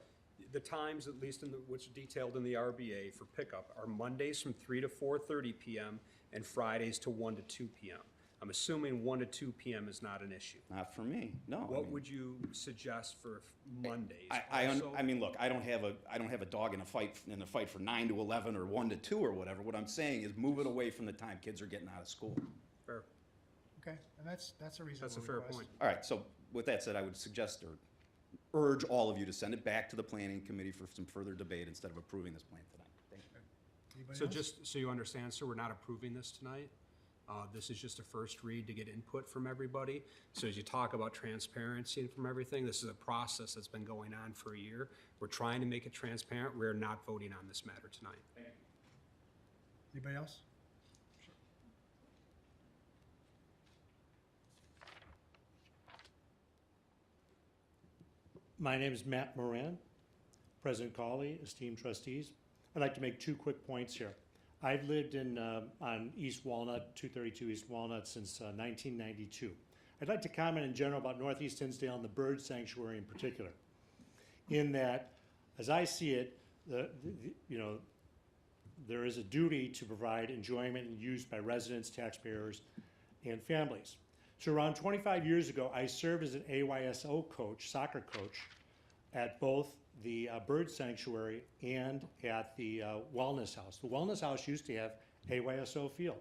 N: the times, at least in the, what's detailed in the RBA for pickup, are Mondays from 3 to 4:30 PM and Fridays to 1 to 2 PM. I'm assuming 1 to 2 PM is not an issue.
T: Not for me, no. I
N: What
T: mean-
N: would you suggest for Mondays?
T: I mean, look, I don't have a dog in a fight for 9 to 11 or 1 to 2 or whatever. What I'm saying is move it away from the time kids are getting out of school.
N: Fair.
A: Okay, and that's a reasonable
N: That's a fair
A: request.
N: point.
T: All right, so with that said, I would suggest or urge all of you to send it back to the planning committee for some further debate instead of approving this plan tonight. Thank you.
A: Anybody
N: So
A: else?
N: just so you understand, sir, we're not approving this tonight. This is just a first read to get input from everybody. So as you talk about transparency and from everything, this is a process that's been going on for a year. We're trying to make it transparent. We're not voting on this matter tonight.
A: Anybody else?
U: My name is Matt Moran, President Cawley, esteemed trustees. I'd like to make 2 quick points here. I've lived on East Walnut, 232 East Walnut, since 1992. I'd like to comment in general about Northeast Hinsdale and the bird sanctuary in particular. In that, as I see it, there is a duty to provide enjoyment and use by residents, taxpayers, and families. So around 25 years ago, I served as an AYSO coach, soccer coach, at both the bird sanctuary and at the wellness house. The wellness house used to have AYSO field.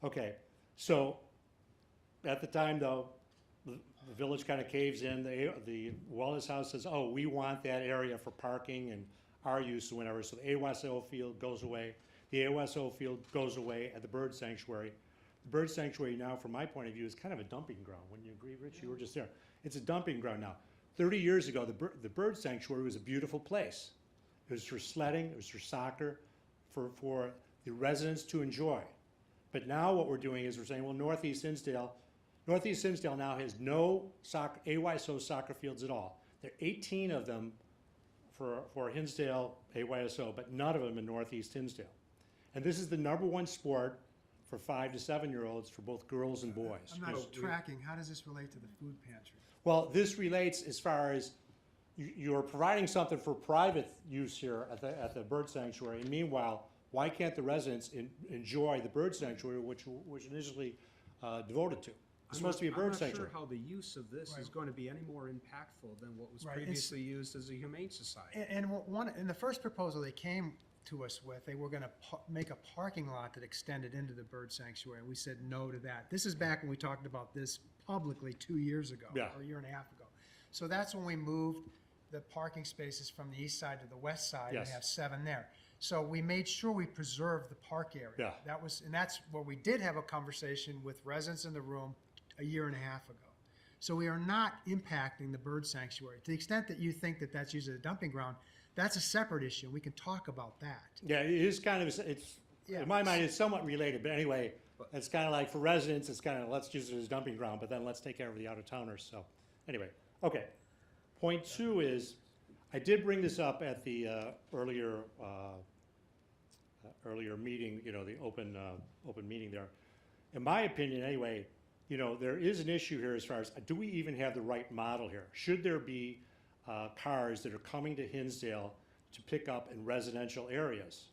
U: Okay, so at the time though, the village kind of caves in. The wellness house says, oh, we want that area for parking and our use or whatever. So the AYSO field goes away. The AYSO field goes away at the bird sanctuary. The bird sanctuary now, from my point of view, is kind of a dumping ground. Wouldn't you agree, Rich? You were just there. It's a dumping ground now. 30 years ago, the bird sanctuary was a beautiful place. It was for sledding, it was for soccer, for the residents to enjoy. But now what we're doing is we're saying, well, Northeast Hinsdale now has no AYSO soccer fields at all. There are 18 of them for Hinsdale AYSO, but none of them in Northeast Hinsdale. And this is the #1 sport for 5 to 7-year-olds for both girls and boys.
A: I'm not tracking, how does this relate to the food pantry?
U: Well, this relates as far as you're providing something for private use here at the bird sanctuary. And meanwhile, why can't the residents enjoy the bird sanctuary, which initially devoted to? It's supposed to be a bird sanctuary.
N: I'm not sure how the use of this is going to be any more impactful than what was
A: Right,
N: previously used as a humane society.
A: And in the first proposal they came to us with, they were gonna make a parking lot that extended into the bird sanctuary, and we said no to that. This is back when we talked about this publicly 2 years ago,
U: Yeah.
A: or a year and a half ago. So that's when we moved the parking spaces from the east side to the west side, and
U: Yes.
A: have 7 there. So we made sure we preserved the park area.
U: Yeah.
A: And that's where we did have a conversation with residents in the room a year and a half ago. So we are not impacting the bird sanctuary. To the extent that you think that that's used as a dumping ground, that's a separate issue. We can talk about that.
U: Yeah, it is kind of, in my mind, it's somewhat related, but anyway, it's kind of like for residents, it's kind of, let's use it as dumping ground, but then let's take care of the out-of-towners, so, anyway, okay. Point 2 is, I did bring this up at the earlier meeting, the open meeting there. In my opinion, anyway, there is an issue here as far as, do we even have the right model here? Should there be cars that are coming to Hinsdale to pick up in residential areas?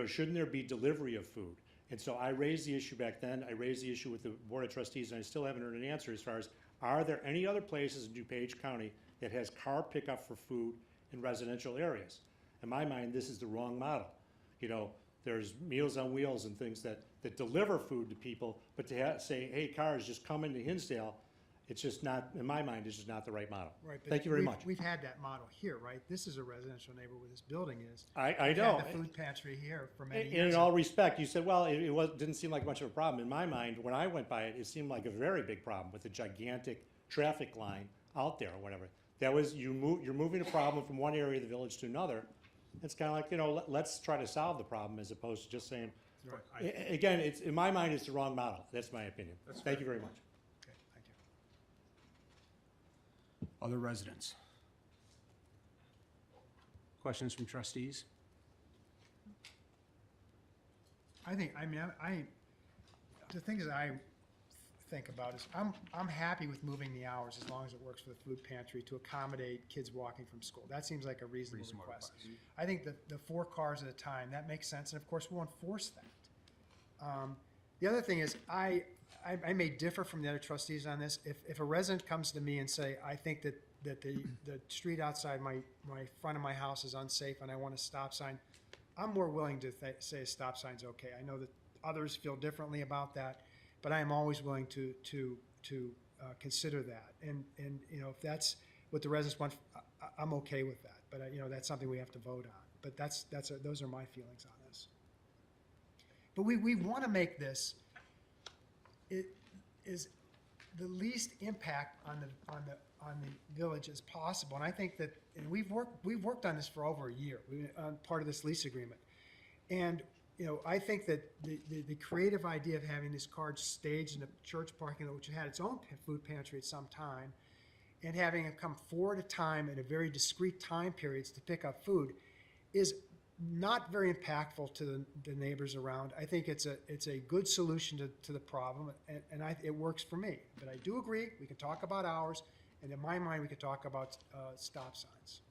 U: Shouldn't there be delivery of food? And so I raised the issue back then. I raised the issue with the Board of Trustees, and I still haven't heard an answer as far as, are there any other places in DuPage County that has car pickup for food in residential areas? In my mind, this is the wrong model. There's Meals on Wheels and things that deliver food to people, but to say, hey, cars, just come into Hinsdale, it's just not, in my mind, it's just not the right model.
A: Right. but
U: Thank you very much.
A: We've had that model here, right? This is a residential neighborhood where this building is.
U: I
A: We've
U: know.
A: had the food pantry here for many
U: In
A: years.
U: all respect, you said, well, it didn't seem like much of a problem. In my mind, when I went by it, it seemed like a very big problem with a gigantic traffic line out there or whatever. That was, you're moving a problem from one area of the village to another. It's kind of like, let's try to solve the problem as opposed to just saying, again, in my mind, it's the wrong model. That's my opinion. Thank you very much.
A: Okay, thank you.
N: Other residents? Questions from trustees?
A: The thing is, I think about is, I'm happy with moving the hours as long as it works for the food pantry to accommodate kids walking from school. That seems like a reasonable request. I think the 4 cars at a time, that makes sense, and of course, we'll enforce that. The other thing is, I may differ from the other trustees on this. If a resident comes to me and say, I think that the street outside my front of my house is unsafe and I want a stop sign, I'm more willing to say a stop sign's okay. I know that others feel differently about that, but I am always willing to consider that. And you know, if that's what the residents want, I'm okay with that. But you know, that's something we have to vote on. But those are my feelings on this. But we want to make this, it is the least impact on the village as possible. And I think that, and we've worked on this for over a year, on part of this lease agreement. And you know, I think that the creative idea of having this card staged in a church parking lot, which had its own food pantry at some time, and having it come 4 at a time in a very discrete time periods to pick up food, is not very impactful to the neighbors around. I think it's a good solution to the problem, and it works for me. But I do agree, we can talk about hours, and in my mind, we could talk about stop signs.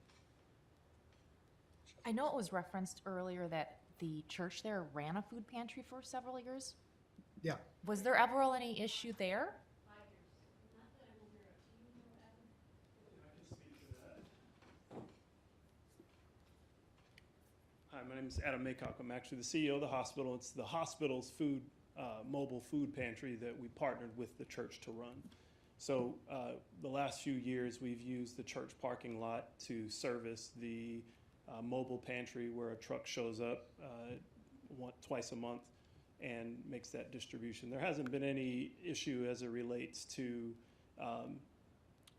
G: I know it was referenced earlier that the church there ran a food pantry for several years.
A: Yeah.
G: Was there ever any issue there?
D: Hi, my name is Adam Maycock. I'm actually the CEO of the hospital. It's the hospital's mobile food pantry that we partnered with the church to run. So the last few years, we've used the church parking lot to service the mobile pantry, where a truck shows up twice a month and makes that distribution. There hasn't been any issue as it relates to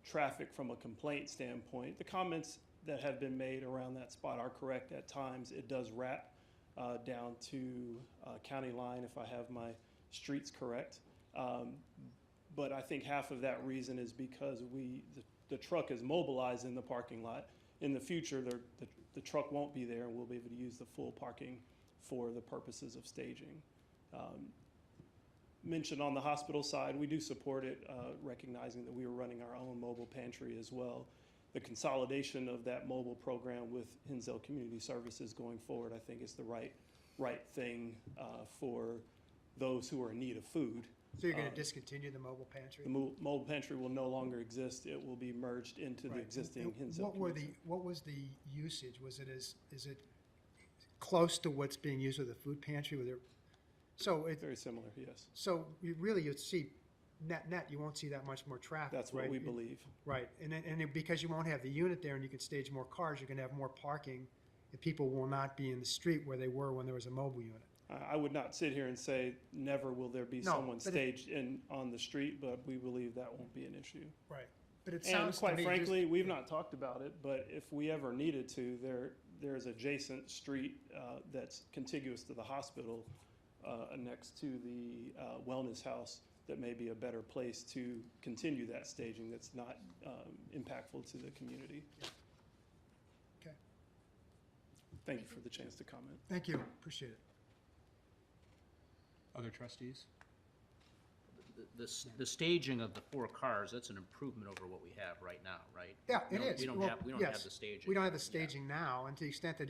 D: traffic from a complaint standpoint. The comments that have been made around that spot are correct. At times, it does wrap down to county line, if I have my streets correct. But I think half of that reason is because the truck is mobilized in the parking lot. In the future, the truck won't be there, and we'll be able to use the full parking for the purposes of staging. Mentioned on the hospital side, we do support it, recognizing that we are running our own mobile pantry as well. The consolidation of that mobile program with Hinsdale Community Services going forward, I think, is the right thing for those who are in need of food.
A: So you're going to discontinue the mobile pantry?
D: The mobile pantry will no longer exist. It will be merged into the existing Hinsdale.
A: What was the usage? Is it close to what's being used with the food pantry?
D: Very similar, yes.
A: So you'd see net, you won't see that much more traffic.
D: That's what we believe.
A: Right, and because you won't have the unit there and you can stage more cars, you're going to have more parking, and people will not be in the street where they were when there was a mobile unit.
D: I would not sit here and say never will there be someone staged on the street, but we believe that won't be an issue.
A: Right, but it sounds to me
D: quite frankly, we've not talked about it, but if we ever needed to, there's adjacent street that's contiguous to the hospital next to the wellness house that may be a better place to continue that staging that's not impactful to the community.
A: Okay.
D: Thank you for the chance to comment.
A: Thank you, appreciate it.
N: Other trustees?
C: The staging of the 4 cars, that's an improvement over what we have right now, right?
A: Yeah, it is.
C: We don't have the staging.
A: We don't have the staging now, and to the extent that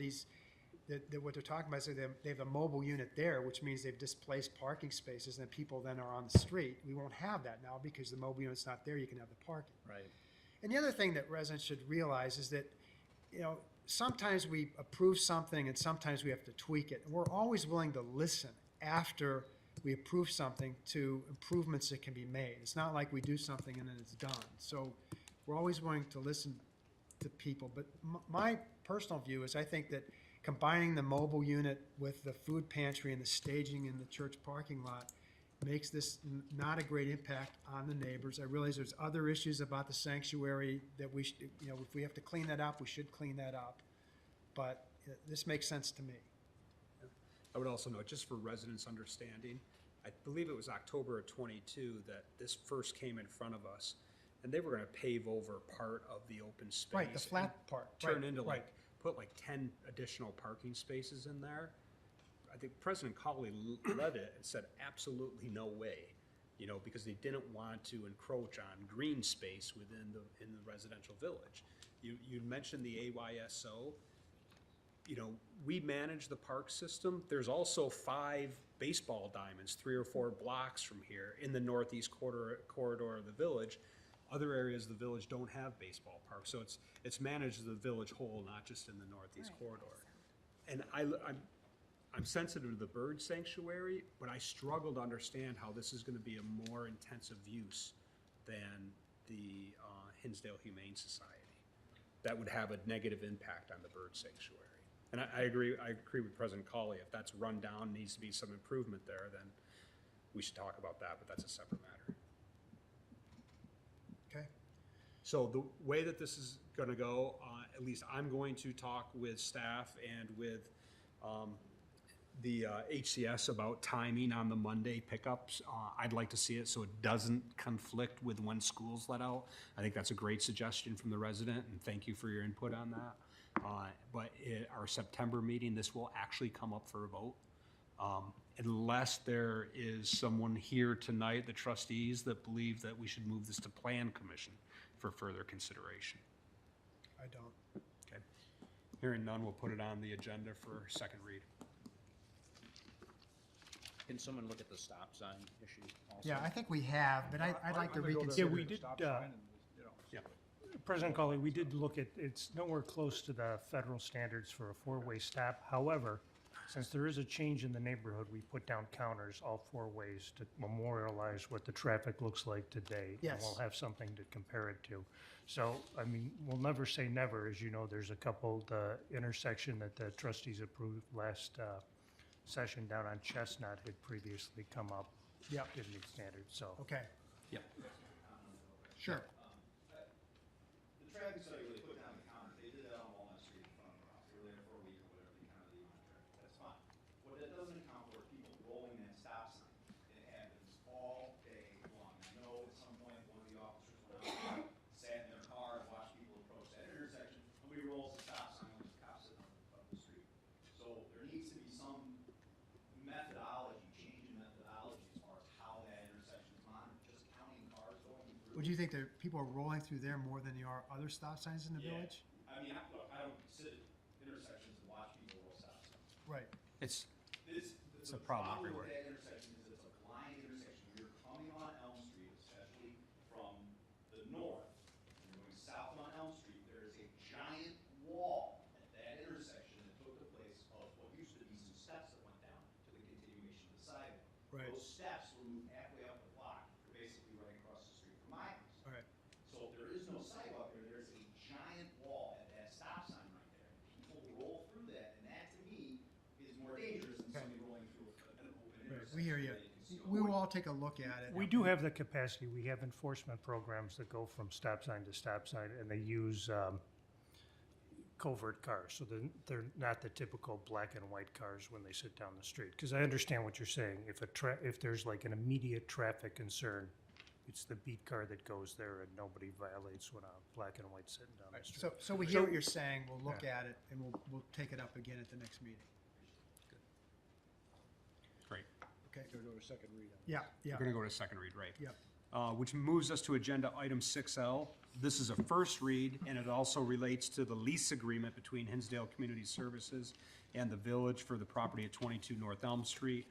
A: that what they're talking about is they have a mobile unit there, which means they've displaced parking spaces, and people then are on the street. We won't have that now because the mobile unit's not there. You can have the parking.
C: Right.
A: And the other thing that residents should realize is that, you know, sometimes we approve something and sometimes we have to tweak it. And we're always willing to listen after we approve something to improvements that can be made. It's not like we do something and then it's done. So we're always willing to listen to people. But my personal view is I think that combining the mobile unit with the food pantry and the staging in the church parking lot makes this not a great impact on the neighbors. I realize there's other issues about the sanctuary that we should, you know, if we have to clean that up, we should clean that up. But this makes sense to me.
N: I would also note, just for residents' understanding, I believe it was October of '22 that this first came in front of us, and they were going to pave over part of the open space.
A: Right, the flat part.
N: Turn
A: right,
N: into
A: right.
N: put 10 additional parking spaces in there. I think President Colley led it and said, absolutely no way. you know, because they didn't want to encroach on green space in the residential village. You mentioned the AYSO. You know, we manage the park system. There's also 5 baseball diamonds, 3 or 4 blocks from here in the northeast corridor of the village. Other areas of the village don't have baseball parks, so it's managed as the village whole, not just in the northeast corridor. And I'm sensitive to the bird sanctuary, but I struggle to understand how this is gonna be a more intensive use than the Hinsdale Humane Society. That would have a negative impact on the bird sanctuary. And I agree with President Colley. If that's run down, needs to be some improvement there, then we should talk about that, but that's a separate matter.
A: Okay.
N: So the way that this is gonna go, at least I'm going to talk with staff and with the HCS about timing on the Monday pickups. I'd like to see it so it doesn't conflict with when school's let out. I think that's a great suggestion from the resident, and thank you for your input on that. But at our September meeting, this will actually come up for a vote. Unless there is someone here tonight, the trustees, that believe that we should move this to Plan Commission for further consideration.
A: I don't.
N: Okay. Hearing none, we'll put it on the agenda for second read.
C: Can someone look at the stop sign issue also?
A: Yeah, I think we have, but I'd like to
M: Yeah,
A: reconsider.
M: we did, President Colley, we did look at, it's nowhere close to the federal standards for a 4-way stop. However, since there is a change in the neighborhood, we put down counters all 4 ways to memorialize what the traffic looks like today.
A: Yes.
M: And we'll have something to compare it to. So, I mean, we'll never say never. As you know, there's a couple, the intersection that the trustees approved last session down on Chestnut had previously come up.
A: Yep.
M: Didn't meet standards, so.
A: Okay.
N: Yep.
A: Sure.
E: The traffic study where they put down the counters, they did that on Walnut Street in front of our house. They were there for a week or whatever, they counted the amount of traffic. That's fine. What that doesn't account for are people rolling that stop sign. It happens all day long. I know at some point one of the officers went out, sat in their car, and watched people approach that intersection. Nobody rolls the stop sign when there's cops sitting up the street. So there needs to be some methodology, change in methodology as far as how that intersection is monitored. Just counting cars going through.
A: Would you think that people are rolling through there more than there are other stop signs in the
E: Yeah.
A: village?
E: I mean, look, I don't sit at intersections and watch people roll stop signs.
A: Right.
N: It's
E: It's
N: a problem
E: with
N: everywhere.
E: that intersection is it's a blind intersection. You're coming on Elm Street, especially from the north, and you're going south on Elm Street, there is a giant wall at that intersection that took the place of what used to be some steps that went down to the continuation of the sidewalk.
A: Right.
E: Those steps were moved halfway up the block. They're basically right across the street from my house.
A: All right.
E: So if there is no sidewalk there, there's a giant wall at that stop sign right there. People roll through that, and that to me is more dangerous than
A: Okay.
E: somebody rolling through an open
A: Right.
E: intersection.
A: We hear you.
E: that you can see
A: We
E: all
A: will all take a look at it.
M: We do have the capacity. We have enforcement programs that go from stop sign to stop sign, and they use covert cars. So they're not the typical black and white cars when they sit down the street. Because I understand what you're saying. If there's like an immediate traffic concern, it's the beat car that goes there, and nobody violates when a black and white sitting down the street.
A: So we hear what you're saying. We'll look at it and we'll take it up again at the next meeting.
N: great.
A: Okay.
H: Go to a second read.
A: Yeah, yeah.
N: We're gonna go to second read, right?
A: Yep.
N: Which moves us to agenda item 6L. This is a first read, and it also relates to the lease agreement between Hinsdale Community Services and the village for the property at 22 North Elm Street.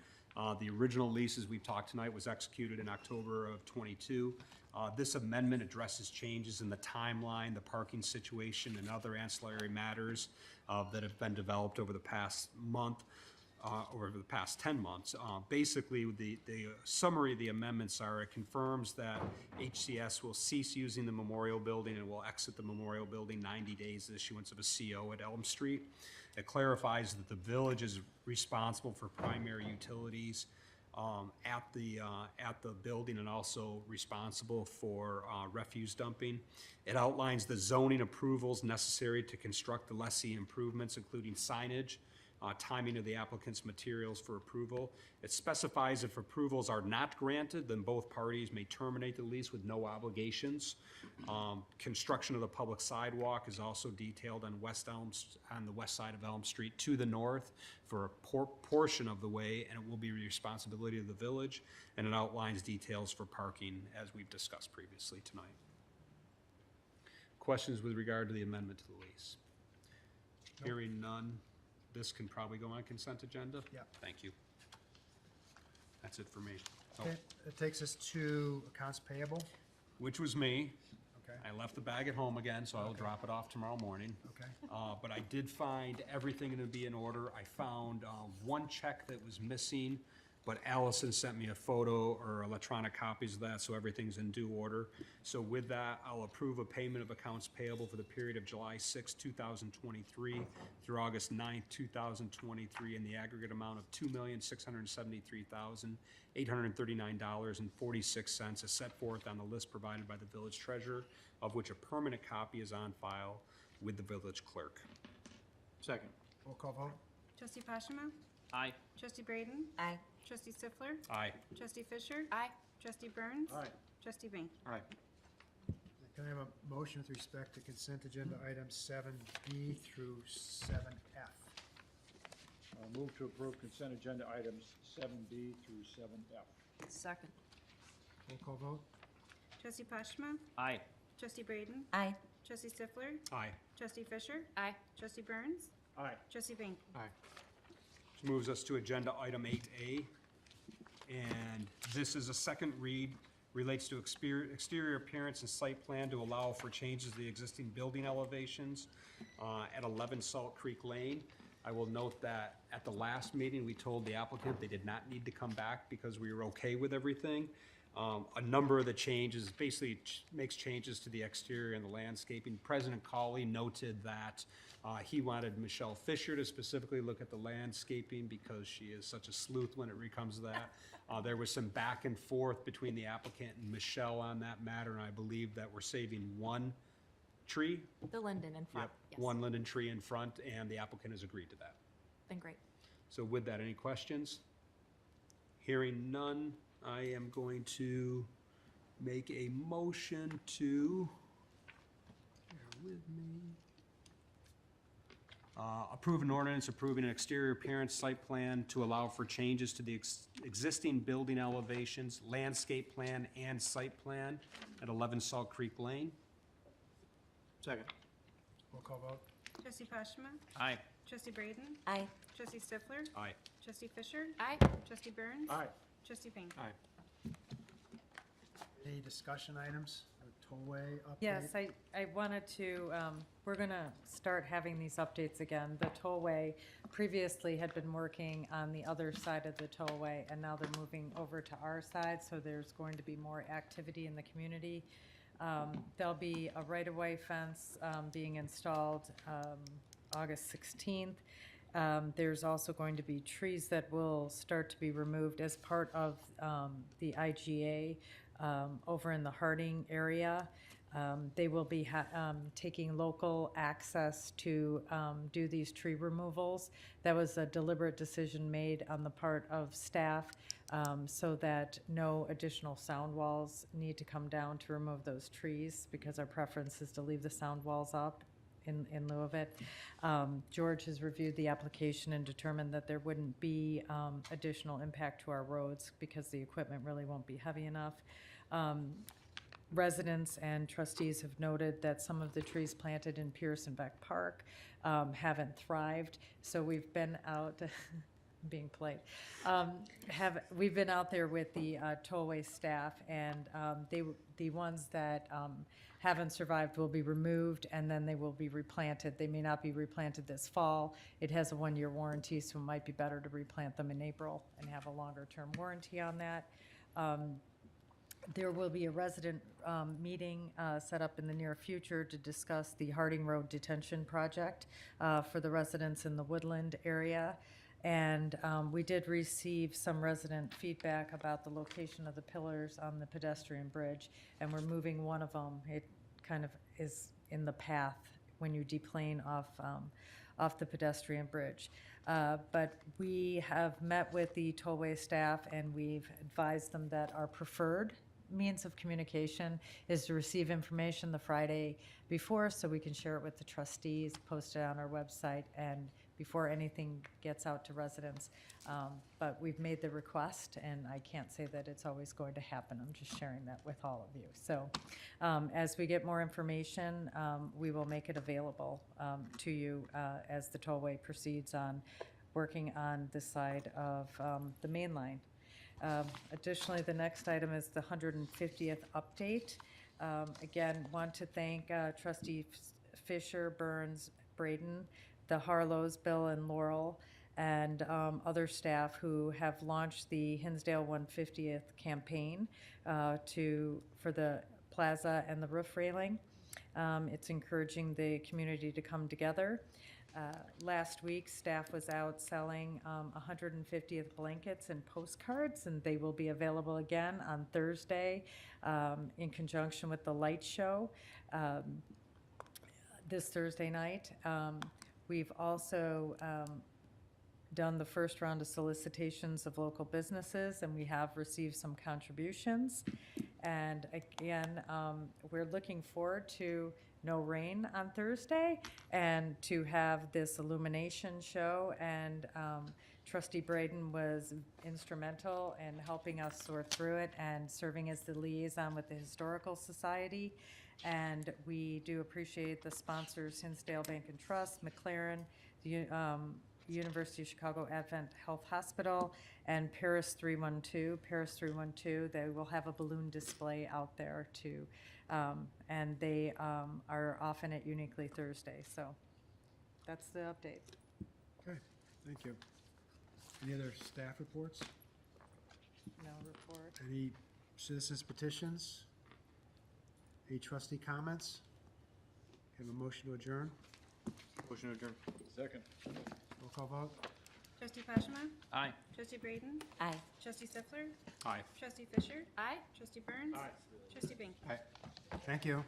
N: The original lease, as we've talked tonight, was executed in October of '22. This amendment addresses changes in the timeline, the parking situation, and other ancillary matters that have been developed over the past month. Over the past 10 months. Basically, the summary of the amendments are, it confirms that HCS will cease using the Memorial Building and will exit the Memorial Building 90 days issuance of a CO at Elm Street. It clarifies that the village is responsible for primary utilities at the building and also responsible for refuse dumping. It outlines the zoning approvals necessary to construct the lessee improvements, including signage, timing of the applicant's materials for approval. It specifies if approvals are not granted, then both parties may terminate the lease with no obligations. Construction of the public sidewalk is also detailed on on the west side of Elm Street to the north for a portion of the way, and it will be the responsibility of the village, and it outlines details for parking as we've discussed previously tonight. Questions with regard to the amendment to the lease? Hearing none, this can probably go on consent agenda?
A: Yeah.
N: Thank you. That's it for me. Oh,
A: Okay, it takes us to accounts payable.
N: which was me.
A: Okay.
N: I left the bag at home again, so I'll drop it off tomorrow morning.
A: Okay.
N: But I did find everything to be in order. I found one check that was missing, but Allison sent me a photo or electronic copies of that, so everything's in due order. So with that, I'll approve a payment of accounts payable for the period of July 6, 2023 through August 9, 2023 in the aggregate amount of $2,673,839.46 as set forth on the list provided by the village treasurer, of which a permanent copy is on file with the village clerk.
H: Second.
A: Roll call vote.
I: Trustee Pashima?
C: Aye.
I: Trustee Braden?
L: Aye.
I: Trustee Stifler?
N: Aye.
I: Trustee Fisher?
G: Aye.
I: Trustee Burns?
H: Aye.
I: Trustee Bank?
H: Aye.
A: Can I have a motion with respect to consent agenda items 7B through 7F?
H: Move to approve consent agenda items 7B through 7F.
G: Second.
A: Roll call vote.
I: Trustee Pashima?
C: Aye.
I: Trustee Braden?
L: Aye.
I: Trustee Stifler?
N: Aye.
I: Trustee Fisher?
G: Aye.
I: Trustee Burns?
H: Aye.
I: Trustee Bank?
N: Which moves us to agenda item 8A. And this is a second read, relates to exterior appearance and site plan to allow for changes to the existing building elevations at 11 Salt Creek Lane. I will note that at the last meeting, we told the applicant they did not need to come back because we were okay with everything. A number of the changes, basically makes changes to the exterior and the landscaping. President Cawley noted that he wanted Michelle Fisher to specifically look at the landscaping because she is such a sleuth when it comes to that. There was some back and forth between the applicant and Michelle on that matter, and I believe that we're saving one tree.
G: The linden in front. Yes.
N: One linden tree in front, and the applicant has agreed to that.
G: Then great.
N: So with that, any questions? Hearing none, I am going to make a motion to, bear with me, approve an ordinance approving an exterior appearance site plan to allow for changes to the existing building elevations, landscape plan, and site plan at 11 Salt Creek Lane.
H: Second.
A: Roll call vote.
I: Trustee Pashima?
C: Aye.
I: Trustee Braden?
L: Aye.
I: Trustee Stifler?
N: Aye.
I: Trustee Fisher?
G: Aye.
I: Trustee Burns?
H: Aye.
I: Trustee Bank?
H: Aye.
A: Any discussion items? The tollway update?
V: Yes, I wanted to, we're gonna start having these updates again. The tollway previously had been working on the other side of the tollway, and now they're moving over to our side, so there's going to be more activity in the community. There'll be a right-of-way fence being installed August 16th. There's also going to be trees that will start to be removed as part of the IGA over in the Harding area. They will be taking local access to do these tree removals. That was a deliberate decision made on the part of staff so that no additional sound walls need to come down to remove those trees, because our preference is to leave the sound walls up in lieu of it. George has reviewed the application and determined that there wouldn't be additional impact to our roads because the equipment really won't be heavy enough. Residents and trustees have noted that some of the trees planted in Pierce and Beck Park haven't thrived. So we've been out, being polite, we've been out there with the tollway staff, and the ones that haven't survived will be removed, and then they will be replanted. They may not be replanted this fall. It has a 1-year warranty, so it might be better to replant them in April and have a longer-term warranty on that. There will be a resident meeting set up in the near future to discuss the Harding Road Detention Project for the residents in the Woodland area. And we did receive some resident feedback about the location of the pillars on the pedestrian bridge, and we're moving one of them. It kind of is in the path when you deplane off off the pedestrian bridge. But we have met with the tollway staff, and we've advised them that our preferred means of communication is to receive information the Friday before, so we can share it with the trustees, post it on our website, and before anything gets out to residents. But we've made the request, and I can't say that it's always going to happen. I'm just sharing that with all of you. So as we get more information, we will make it available to you as the tollway proceeds on working on this side of the main line. Additionally, the next item is the 150th update. Again, want to thank Trustee Fisher, Burns, Braden, the Harlows, Bill and Laurel, and other staff who have launched the Hinsdale 150th campaign for the plaza and the roof railing. It's encouraging the community to come together. Last week, staff was out selling 150th blankets and postcards, and they will be available again on Thursday in conjunction with the light show this Thursday night. We've also done the first round of solicitations of local businesses, and we have received some contributions. And again, we're looking forward to no rain on Thursday and to have this illumination show. And Trustee Braden was instrumental in helping us sort through it and serving as the liaison with the Historical Society. And we do appreciate the sponsors, Hinsdale Bank and Trust, McLaren, the University of Chicago Advent Health Hospital, and Paris 312. Paris 312, they will have a balloon display out there too. And they are often at Uniquely Thursday. So that's the update.
A: Okay, thank you. Any other staff reports?
V: No report.
A: Any citizens petitions? Any trustee comments? Have a motion to adjourn?
M: Motion to adjourn. Second.
A: Roll call vote?
I: Trustee Pashima?
C: Aye.
I: Trustee Braden?
L: Aye.
I: Trustee Stifler?
M: Aye.
I: Trustee Fisher?
R: Aye.
I: Trustee Burns?
M: Aye.
I: Trustee Bank?
A: Thank you.